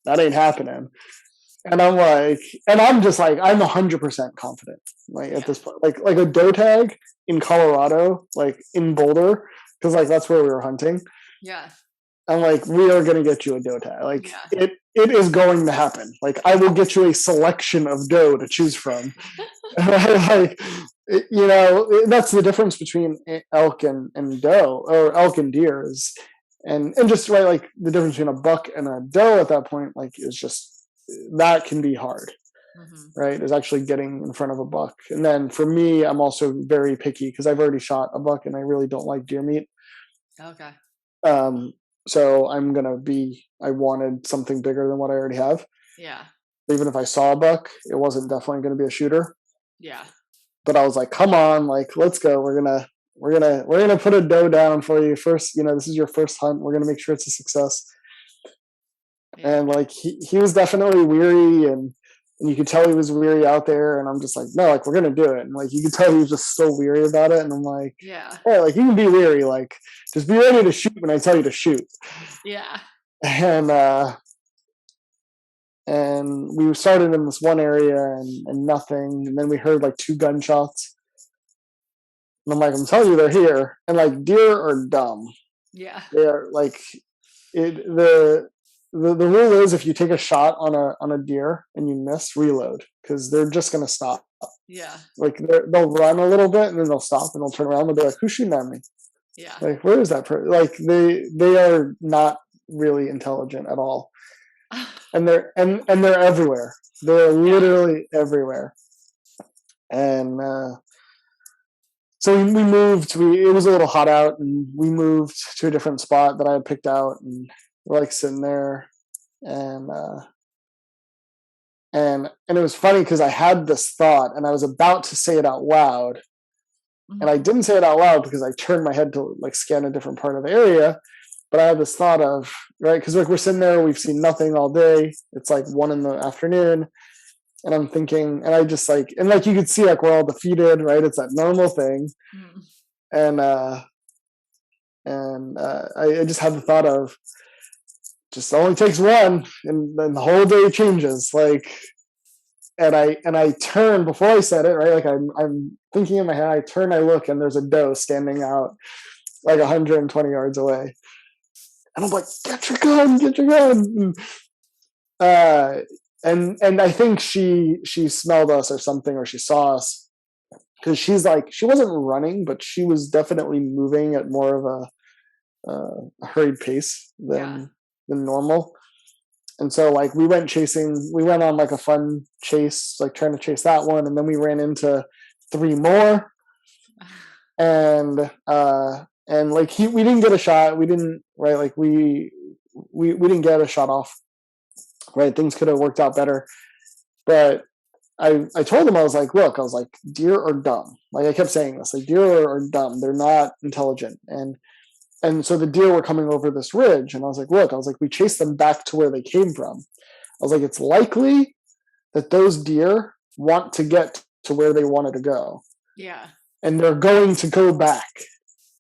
that ain't happening. And I'm like, and I'm just like, I'm 100% confident. Like at this point, like a doe tag in Colorado, like in Boulder, because like that's where we were hunting. Yeah. I'm like, we are going to get you a doe tag. Like it is going to happen. Like I will get you a selection of doe to choose from. Like, that's the difference between elk and doe, or elk and deer is, and just right, like the difference between a buck and a doe at that point, like is just, that can be hard, right? Is actually getting in front of a buck. And then for me, I'm also very picky because I've already shot a buck and I really don't like deer meat. Okay. So I wanted something bigger than what I already have. Yeah. Even if I saw a buck, it wasn't definitely going to be a shooter. Yeah. But I was like, come on, like, let's go. We're gonna put a doe down for you first. This is your first hunt. We're gonna make sure it's a success. Yeah. And like he was definitely weary, and you could tell he was weary out there. And I'm just like, no, like we're gonna do it. And like you could tell he was just so weary about it. And I'm like, Yeah. yeah, like you can be weary, like just be ready to shoot when I tell you to shoot. Yeah. And we started in this one area and nothing, and then we heard like 2 gunshots. And I'm like, I'm telling you, they're here. And like deer are dumb. Yeah. They're like the rule is if you take a shot on a deer and you miss, reload, because they're just gonna stop. Yeah. Like they'll run a little bit and then they'll stop and they'll turn around and they'll be like, who's shooting at me? Yeah. Like, where is that person? Like they are not really intelligent at all. And they're everywhere. They're literally everywhere. And so we moved. It was a little hot out, and we moved to a different spot that I had picked out, and we're like sitting there, and it was funny because I had this thought, and I was about to say it out loud, and I didn't say it out loud because I turned my head to like scan a different part of the area. But I had this thought of, right, because like we're sitting there, we've seen nothing all day. It's like 1 p.m, and I'm thinking, and I just like, and like you could see, like we're all defeated, right? It's that normal thing, and I just had the thought of, just only takes one, and then the whole day changes. Like, and I turn before I said it, right? Like I'm thinking in my head, I turn, I look, and there's a doe standing out like 120 yards away. And I'm like, get your gun, get your gun. And I think she smelled us or something, or she saw us, because she's like, she wasn't running, but she was definitely moving at more of a hurried pace than normal. And so like we went on like a fun chase, like trying to chase that one, and then we ran into 3 more, and like we didn't get a shot. We didn't, right? Like we didn't get a shot off, right? Things could have worked out better, but I told him, I was like, look, I was like, deer are dumb. Like I kept saying this, like deer are dumb. They're not intelligent. And so the deer were coming over this ridge, and I was like, look, I was like, we chased them back to where they came from. I was like, it's likely that those deer want to get to where they wanted to go. Yeah. And they're going to go back.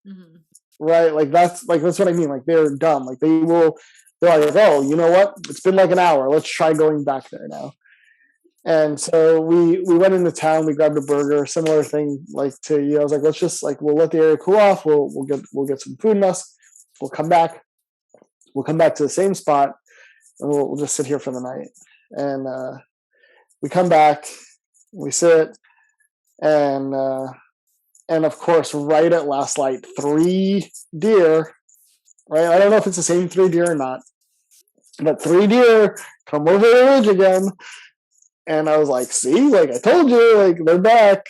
Mm-hmm. Right? Like that's what I mean. Like they're dumb. Like they're like, oh, you know what? It's been like an hour. Let's try going back there now. And so we went into town. We grabbed a burger, similar thing like to you. I was like, let's just like, we'll let the area cool off. We'll get some food in us. We'll come back. We'll come back to the same spot, and we'll just sit here for the night. And we come back. We sit, and of course, right at last light, 3 deer. Right, I don't know if it's the same 3 deer or not, but 3 deer come over the ridge again. And I was like, see, like I told you, like they're back.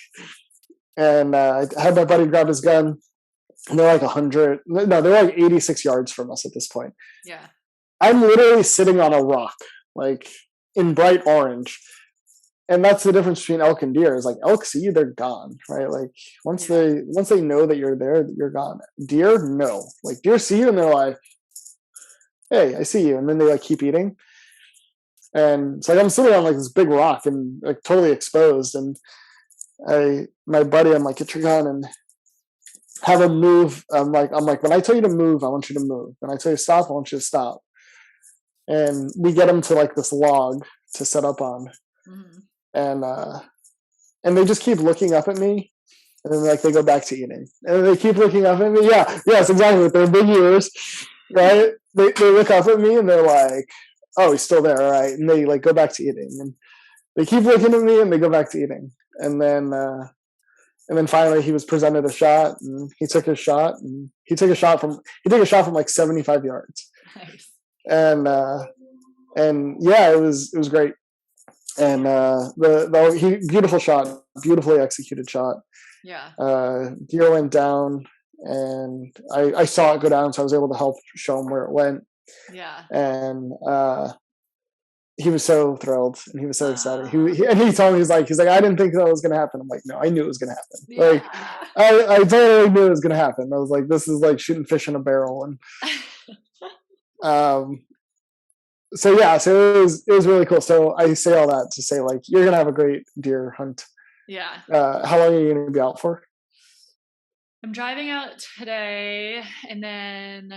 And I had my buddy grab his gun, and they're like 100. No, they're like 86 yards from us at this point. Yeah. I'm literally sitting on a rock, like in bright orange. And that's the difference between elk and deer. Is like elk see you, they're gone, right? Like once they know that you're there, you're gone. Deer, no. Like deer see you and they're like, hey, I see you. And then they like keep eating. And it's like I'm sitting on like this big rock and like totally exposed. And my buddy, I'm like, get your gun and have him move. I'm like, when I tell you to move, I want you to move. When I tell you to stop, I want you to stop. And we get him to like this log to set up on. Mm-hmm. And they just keep looking up at me. And then like they go back to eating. And then they keep looking up at me. Yeah, yes, exactly. With their big ears, right? They look up at me and they're like, oh, he's still there, all right. And they like go back to eating. And they keep looking at me and they go back to eating. And then finally he was presented a shot, and he took his shot, and he took a shot from like 75 yards. Nice. And yeah, it was great. And beautiful shot, beautifully executed shot. Yeah. Deer went down, and I saw it go down, so I was able to help show him where it went. Yeah. And he was so thrilled and he was so excited. Uh, And he told me, he's like, I didn't think that was going to happen. I'm like, no, I knew it was going to happen. yeah. Like, I totally knew it was going to happen. I was like, this is like shooting fish in a barrel. And so yeah, so it was really cool. So I say all that to say, like, you're gonna have a great deer hunt. Yeah. How long are you gonna be out for? I'm driving out today, and then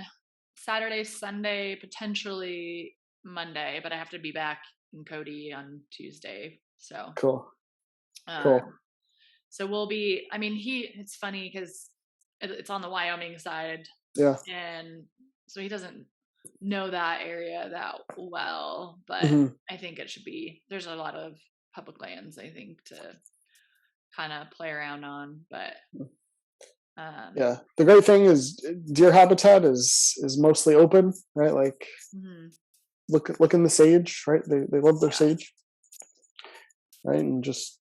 Saturday, Sunday, potentially Monday, but I have to be back in Cody on Tuesday. So Cool. So we'll be. I mean, it's funny because it's on the Wyoming side, Yeah. and so he doesn't know that area that well, but I think it should be. There's a lot of public lands, I think, to kind of play around on, but yeah, the great thing is deer habitat is mostly open, right? Like look in the sage, right? They love their sage, right? And just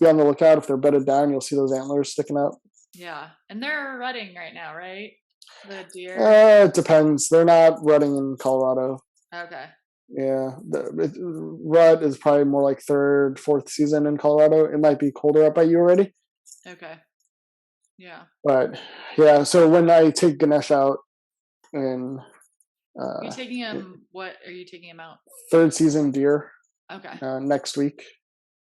be on the lookout. If they're bedded down, you'll see those antlers sticking out. Yeah, and they're rutting right now, right? The deer. It depends. They're not rutting in Colorado. Okay. Yeah, rut is probably more like third, fourth season in Colorado. It might be colder up by you already. Okay. Yeah. But yeah, so when I take Ganesh out, and are you taking him? What are you taking him out? Third season deer. Okay. Next week.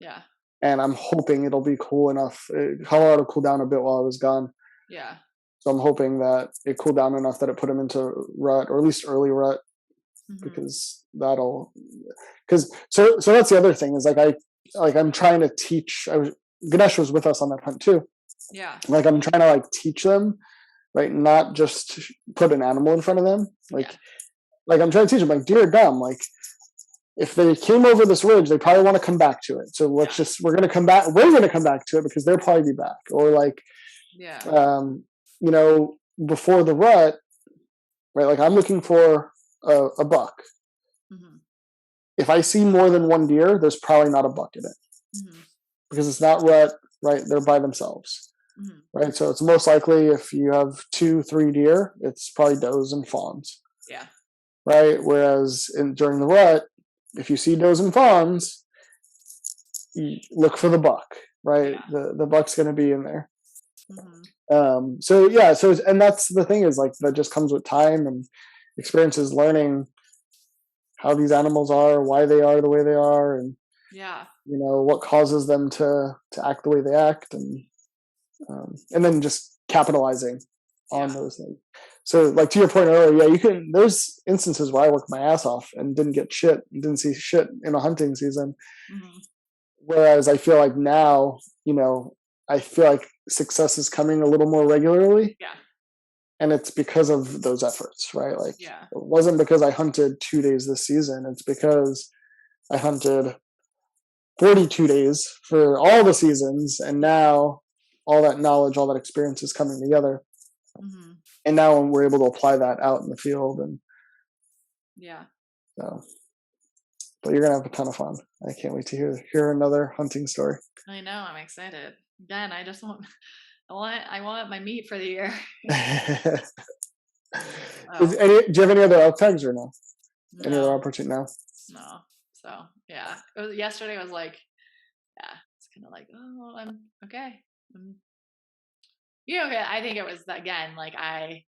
Yeah. And I'm hoping it'll be cool enough. Colorado cooled down a bit while I was gone. Yeah. So I'm hoping that it cooled down enough that it put him into rut, or at least early rut, because so that's the other thing is I'm trying to teach. Ganesh was with us on that hunt too. Yeah. Like I'm trying to teach them, right? Not just put an animal in front of them. Like I'm trying to teach them, like, deer are dumb. Like, if they came over this ridge, they probably want to come back to it. So we're going to come back. We're going to come back to it because they'll probably be back. Or before the rut, right? Like I'm looking for a buck. If I see more than one deer, there's probably not a buck in it because it's not rut, right? They're by themselves, right? So it's most likely if you have 2-3 deer, it's probably does and fawns. Yeah. Right. Whereas during the rut, if you see does and fawns, you look for the buck, right? Yeah. The buck's going to be in there. And that's the thing is that just comes with time and experiences, learning how these animals are, why they are the way they are, and what causes them to act the way they act, and then just capitalizing on those things. So, to your point earlier, there's instances where I worked my ass off and didn't get shit, didn't see shit in a hunting season. Whereas I feel like now, I feel like success is coming a little more regularly. Yeah. And it's because of those efforts, right? It wasn't because I hunted 2 days this season. It's because I hunted 42 days for all the seasons. And now all that knowledge, all that experience is coming together. And now we're able to apply that out in the field. And so, but you're going to have a ton of fun. I can't wait to hear another hunting story. I know. I'm excited. Again, I just want my meat for the year. Do you have any other elk tags or no? Any other opportunity now? No. So yeah, yesterday was like, it's kind of like, oh, I'm okay. I think it was again, I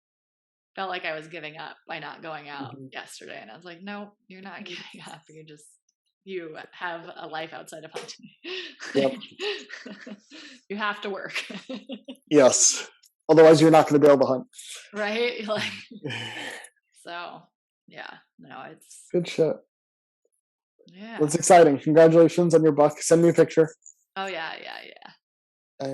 felt like I was giving up by not going out yesterday, and I was like, no, you're not giving up. You have a life outside of hunting. Yep. You have to work. Yes. Otherwise, you're not going to be able to hunt. Right? So, yeah. No, it's... Good shit. Yeah. That's exciting. Congratulations on your buck. Send me a picture. Oh, yeah.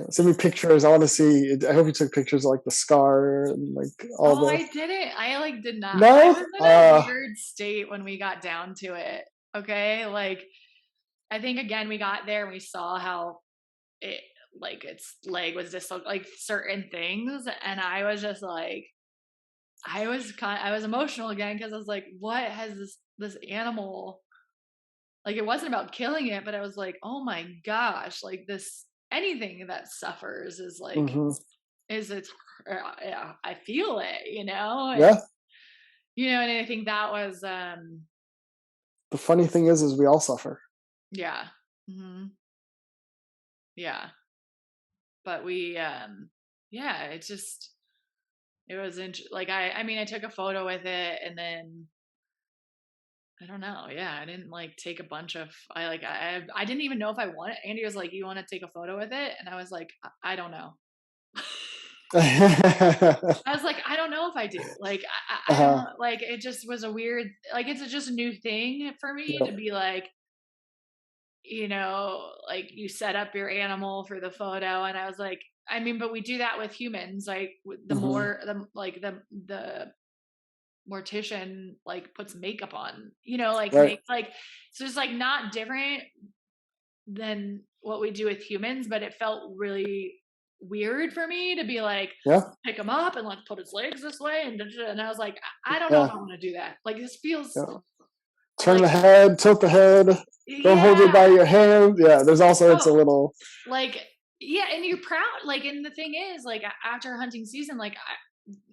Send me pictures. I want to see. I hope you took pictures of the scar and all the... I didn't. I did not. No? I was in a weird state when we got down to it. Okay, I think again we got there and we saw how it its leg was just certain things, and I was just I was emotional again because I was like, what has this animal, it wasn't about killing it, but I was like, oh my gosh, this anything that suffers is is it's, I feel it, you know, and, Yeah. and I think that was, The funny thing is we all suffer. yeah. Hmm. Yeah. But we, yeah, it was like, I mean, I took a photo with it, and then I don't know. Yeah, I didn't like take a bunch of. I didn't even know if I wanted. Andy was like, "You want to take a photo with it?" And I was like, I don't know." I was like, I don't know if I do. Like, I don't Uh-huh. like. It just was a weird. Like, it's just a new thing for me to Yep. be like, like you set up your animal for the photo, and I was like, I mean, but we do that with humans. Like, the Hmm. more the mortician like puts makeup on, Right. like it's just like not different than what we do with humans, but it felt really weird for me to be like, Yeah. pick him up and let's put his legs this way, and I was like, I don't know if Yeah. I want to do that. Like, this feels Yeah. Turn like, the head, tilt the head. Don't hold it by yeah, your hand. Yeah. There's also it's a oh, little. like, yeah, and you're proud, like, and the thing is, like, after hunting season, like,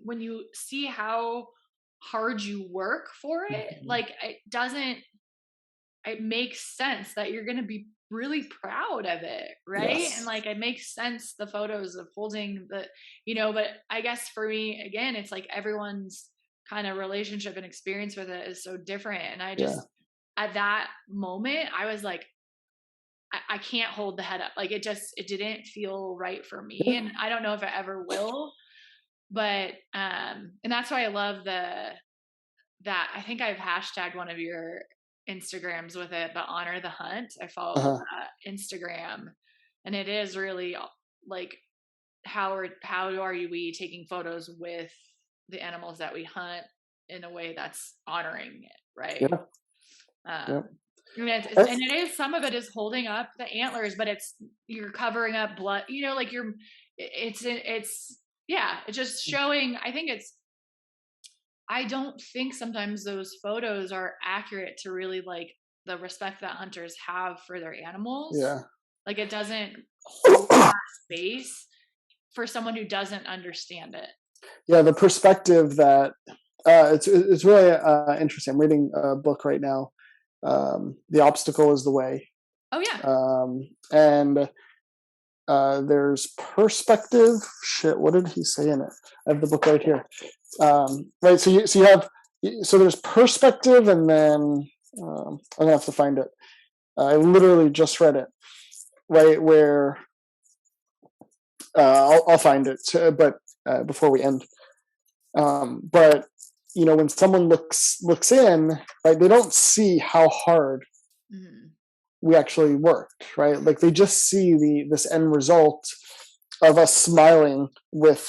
when you see how hard you work for it, Mhm. like, it makes sense that you're going to be really proud of it, right? And Yes. like, it makes sense, the photos of holding the, but I guess for me, again, it's like everyone's kind of relationship and experience with it is so different, and I Yeah. just, at that moment, I was like, I can't hold the head up. Like, it didn't feel right for me. Yeah. And I don't know if it ever will, but, and that's why I love that I think I've hashtagged one of your Instagrams with it, but Honor the Hunt. I follow Uh-huh. that Instagram, and it is really like, how are we taking photos with the animals that we hunt in a way that's honoring it, right? Yeah. Yeah. And Eh, it is, some of it is holding up the antlers, but you're covering up blood, like yeah, it's just showing. I don't think sometimes those photos are accurate to really like the respect that hunters have for their animals. Yeah. Like, it doesn't hold that space for someone who doesn't understand it. Yeah. The perspective that it's really interesting. I'm reading a book right now. The obstacle is the way. Oh yeah. And there's perspective. Shit, what did he say in it? I have the book right here. Right, so there's perspective, and then I'm gonna have to find it. I literally just read it. Right where I'll find it, but before we end. But when someone looks in, right, they don't see how hard Mm-hmm. we actually worked, right? Like, they just see this end result of us smiling with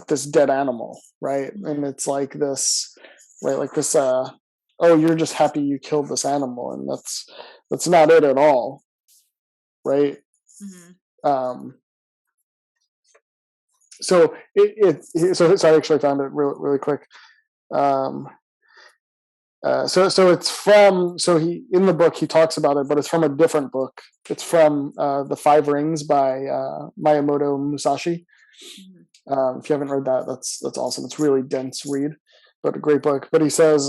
this dead animal, right? And Mm-hmm. it's like this, right? Like this, oh, you're just happy you killed this animal, and that's not it at all, right? Mm-hmm. Um, so I actually found it really really quick. Um, so it's from, so he, in the book he talks about it, but it's from a different book. It's from The Five Rings by Miyamoto Musashi. Mm-hmm. If you haven't read that, that's awesome. It's really dense read, but a great book. But he says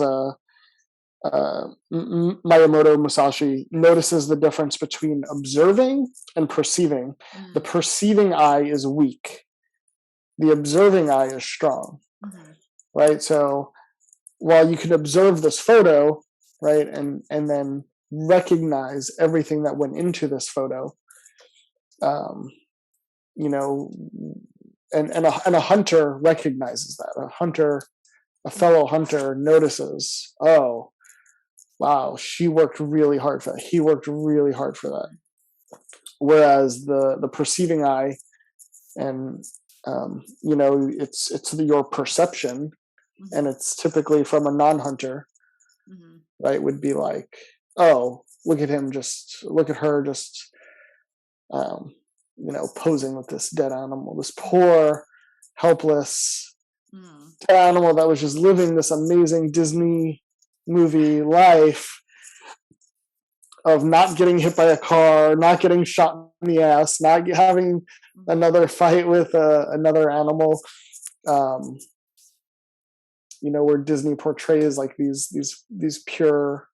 Miyamoto Musashi notices the difference between observing and perceiving. The Mm-hmm. perceiving eye is weak. The observing eye is strong. Mm-hmm. Right. So while you can observe this photo, right, and then recognize everything that went into this photo, um, you know, and a hunter recognizes that. A fellow hunter notices, oh, wow, she worked really hard for that. He worked really hard for that. Whereas the perceiving eye, and it's your perception, and Mm-hmm. it's typically from a non-hunter, Mm-hmm. right? Would be like, oh, look at him, just look at her, just um, posing with this dead animal, this poor, helpless Mm-hmm. dead animal that was just living this amazing Disney movie life, of not getting hit by a car, not getting shot in the ass, not having another fight with another animal. Where Disney portrays like these pure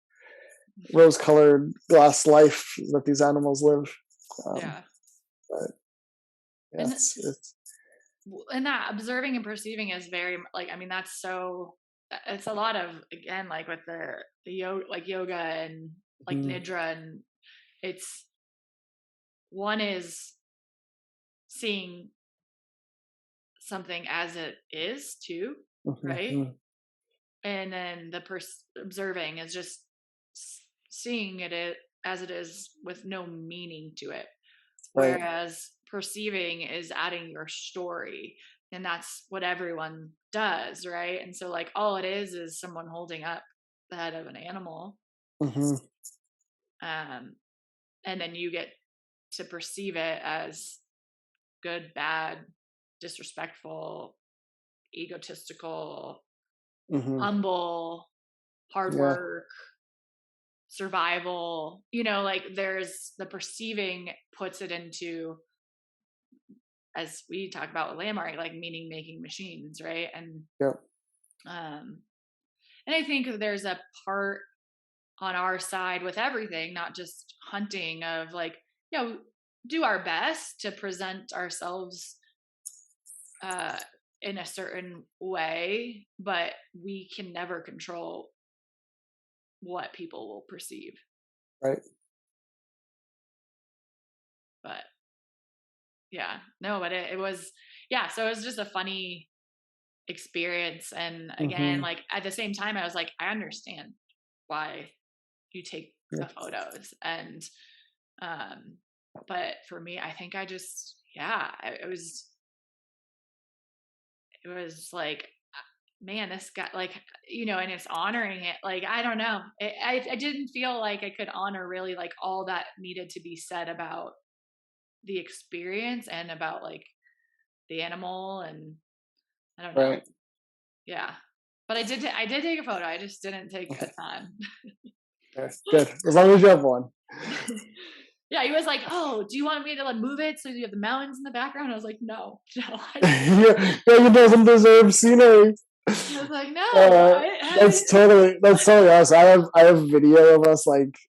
rose-colored glass life that these animals live. Yeah. But yeah, And it's and that observing and perceiving is very like, I mean, that's so, it's a lot of, again, like with the yoga and like nidra, and it's, one is seeing something as it is too, right? And then the observing is just seeing it as it is with no meaning to it. right. Whereas perceiving is adding your story, and that's what everyone does, right? And so like all it is someone holding up the head of an animal. And then you get to perceive it as good, bad, disrespectful, egotistical, humble, hard work, survival, like there's the perceiving puts it into, as we talk about with landmark, like meaning making machines, right? And and I think there's a part on our side with everything, not just hunting, of like, do our best to present ourselves in a certain way, but we can never control what people will perceive. Right. But but it was, so it was just a funny experience. And again, like at the same time, I was like, I understand why you take the photos. And but for me, I think I just, it was like, man, this guy, like, and it's honoring it. Like, I don't know. I didn't feel like I could honor really like all that needed to be said about the experience and about like the animal. And I don't know. Right. Yeah. But I did take a photo. I just didn't take a ton. Okay, good. As long as you have one. Yeah, he was like, "Oh, do you want me to like move it so you have the mountains in the background?" I was like, "No." He doesn't deserve scenery. I was like, "No." That's totally us. I have video of us like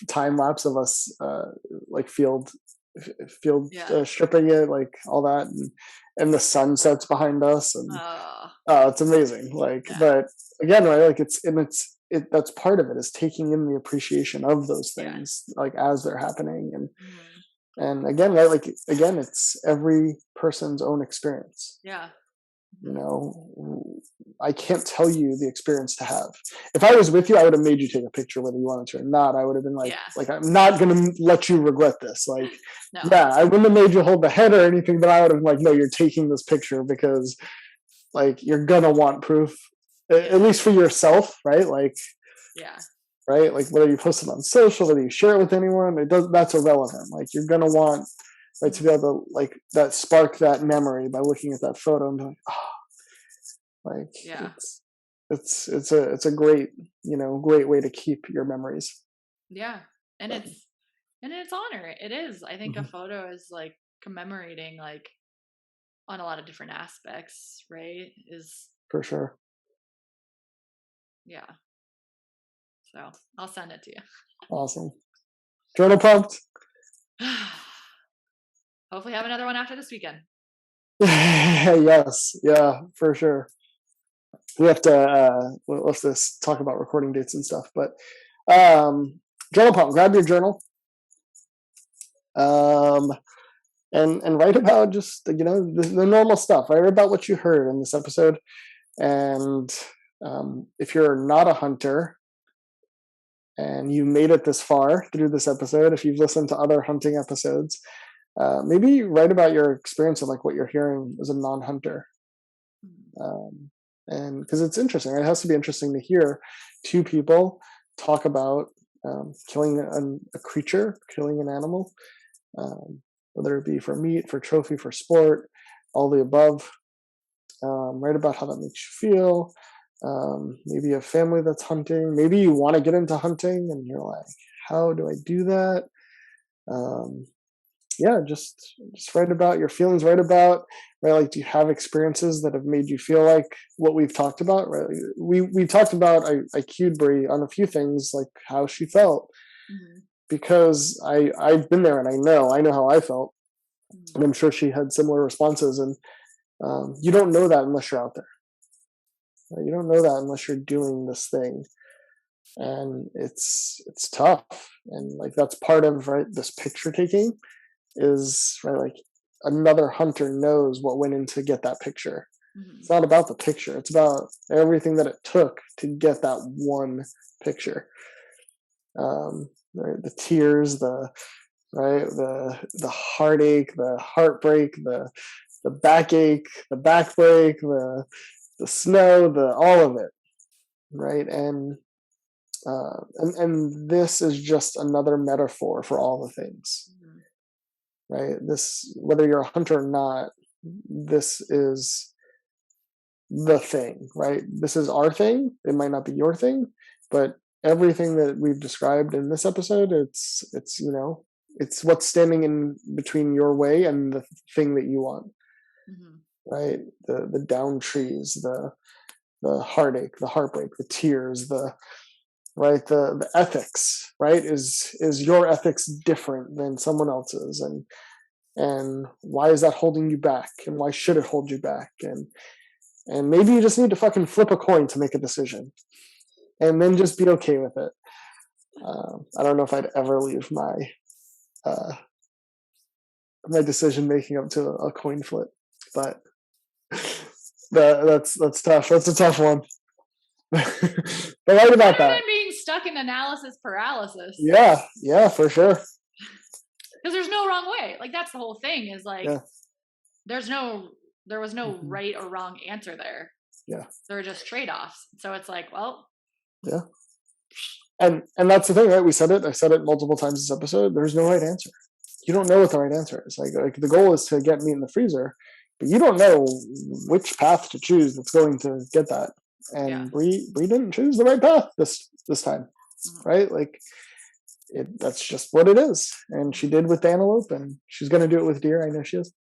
time lapse of us like field stripping it, like all that, and the sun sets behind us, and it's amazing. Like, but again, right? Like that's part of it, is taking in the appreciation of those things, like as they're happening, and again, right? Like again, it's every person's own experience. Yeah. I can't tell you the experience to have. If I was with you, I would have made you take a picture whether you wanted to or not. I would have been like, I'm not going to let you regret this. Like, no. I wouldn't have made you hold the head or anything, but I would have been like, no, you're taking this picture because like, you're going to want proof, at least for yourself, right? Like, right? Like whether you post it on social, whether you share it with anyone, that's irrelevant. Like you're going to want, right, to be able to like that spark that memory by looking at that photo and be like, oh, like it's a great, great way to keep your memories. And it's honor. It is. I think a photo is like commemorating like on a lot of different aspects, right? Is for sure. So I'll send it to you. Awesome. Journal pumped. Hopefully have another one after this weekend. Yes. Yeah, for sure. We have to talk about recording dates and stuff, but journal pump, grab your journal. And write about just, the normal stuff. Write about what you heard in this episode. And if you're not a hunter and you made it this far through this episode, if you've listened to other hunting episodes, maybe write about your experience of like what you're hearing as a non-hunter. And because it's interesting, right? It has to be interesting to hear two people talk about killing a creature, killing an animal, whether it be for meat, for trophy, for sport, all the above. Write about how that makes you feel. Maybe a family that's hunting. Maybe you want to get into hunting and you're like, how do I do that? Yeah, just write about your feelings, write about, right? Like, do you have experiences that have made you feel like what we've talked about, right? We talked about, I cued Brie on a few things, like how she felt, because I've been there and I know how I felt, and I'm sure she had similar responses. And you don't know that unless you're out there. Right? You don't know that unless you're doing this thing, and it's tough. And like, that's part of, right, this picture taking is, right, like, another hunter knows what went in to get that picture. It's not about the picture, it's about everything that it took to get that one picture. Right, the tears, the heartache, the heartbreak, the backache, the backbreak, the snow, all of it, right? And this is just another metaphor for all the things, right? This, whether you're a hunter or not, this is the thing, right? This is our thing. It might not be your thing, but everything that we've described in this episode, it's it's what's standing in between your way and the thing that you want, right? The down trees, the heartache, the heartbreak, the tears, the ethics, right? Is your ethics different than someone else's, and why is that holding you back, and why should it hold you back? And maybe you just need to fucking flip a coin to make a decision, and then just be okay with it. I don't know if I'd ever leave my decision making up to a coin flip, but that's tough. That's a tough one. But right about that. Better than being stuck in analysis paralysis. Yeah, for sure. Because there's no wrong way. Like, that's the whole thing. Is like, there was no right or wrong answer there. Yeah, there were just trade-offs. So it's like, well, yeah. And that's the thing, right? I said it multiple times this episode. There's no right answer. You don't know what the right answer is. Like the goal is to get meat in the freezer, but you don't know which path to choose that's going to get that. And Brie didn't choose the right path this time, right? Like, that's just what it is. And she did with the antelope, and she's going to do it with deer. I know she is.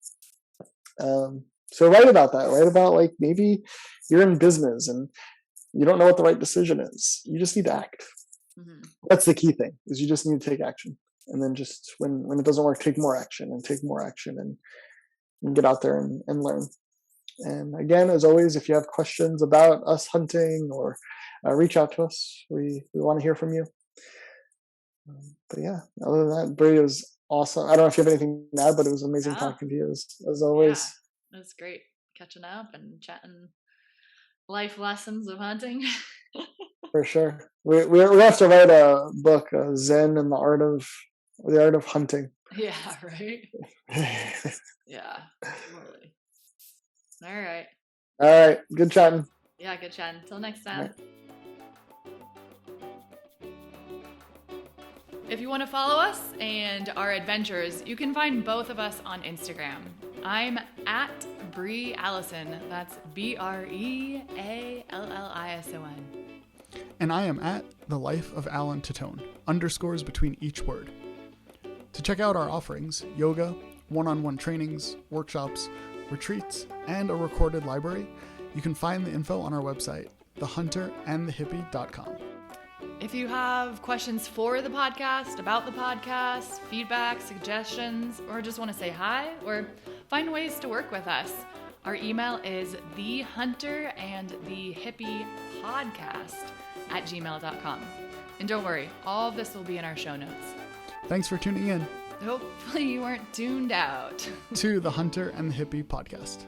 So write about that. Write about, like, maybe you're in business and you don't know what the right decision is. You just need to act. That's the key thing, is you just need to take action. And then just when it doesn't work, take more action and get out there and learn. And again, as always, if you have questions about us hunting, or reach out to us. We want to hear from you. But yeah, other than that, Brie was awesome. I don't know if you have anything to add, but it was amazing talking to you as always. Yeah, it was great catching up and chatting life lessons of hunting. For sure. We have to write a book, Zen and the art of hunting. Yeah, right. Yeah, totally. All right. Good chatting. Yeah, good chatting. Till next time. If you want to follow us and our adventures, you can find both of us on Instagram. I'm at Brie Allison. That's BreAllison. And I am at The Life of Alan Tatone, underscores between each word. To check out our offerings, yoga, one-on-one trainings, workshops, retreats, and a recorded library, you can find the info on our website, thehunterandthehippie.com. If you have questions for the podcast, about the podcast, feedback, suggestions, or just want to say hi or find ways to work with us, our email is thehunterandthehippie@gmail.com. And don't worry, all of this will be in our show notes. Thanks for tuning in. Hopefully you weren't tuned out. To the Hunter and the Hippie podcast.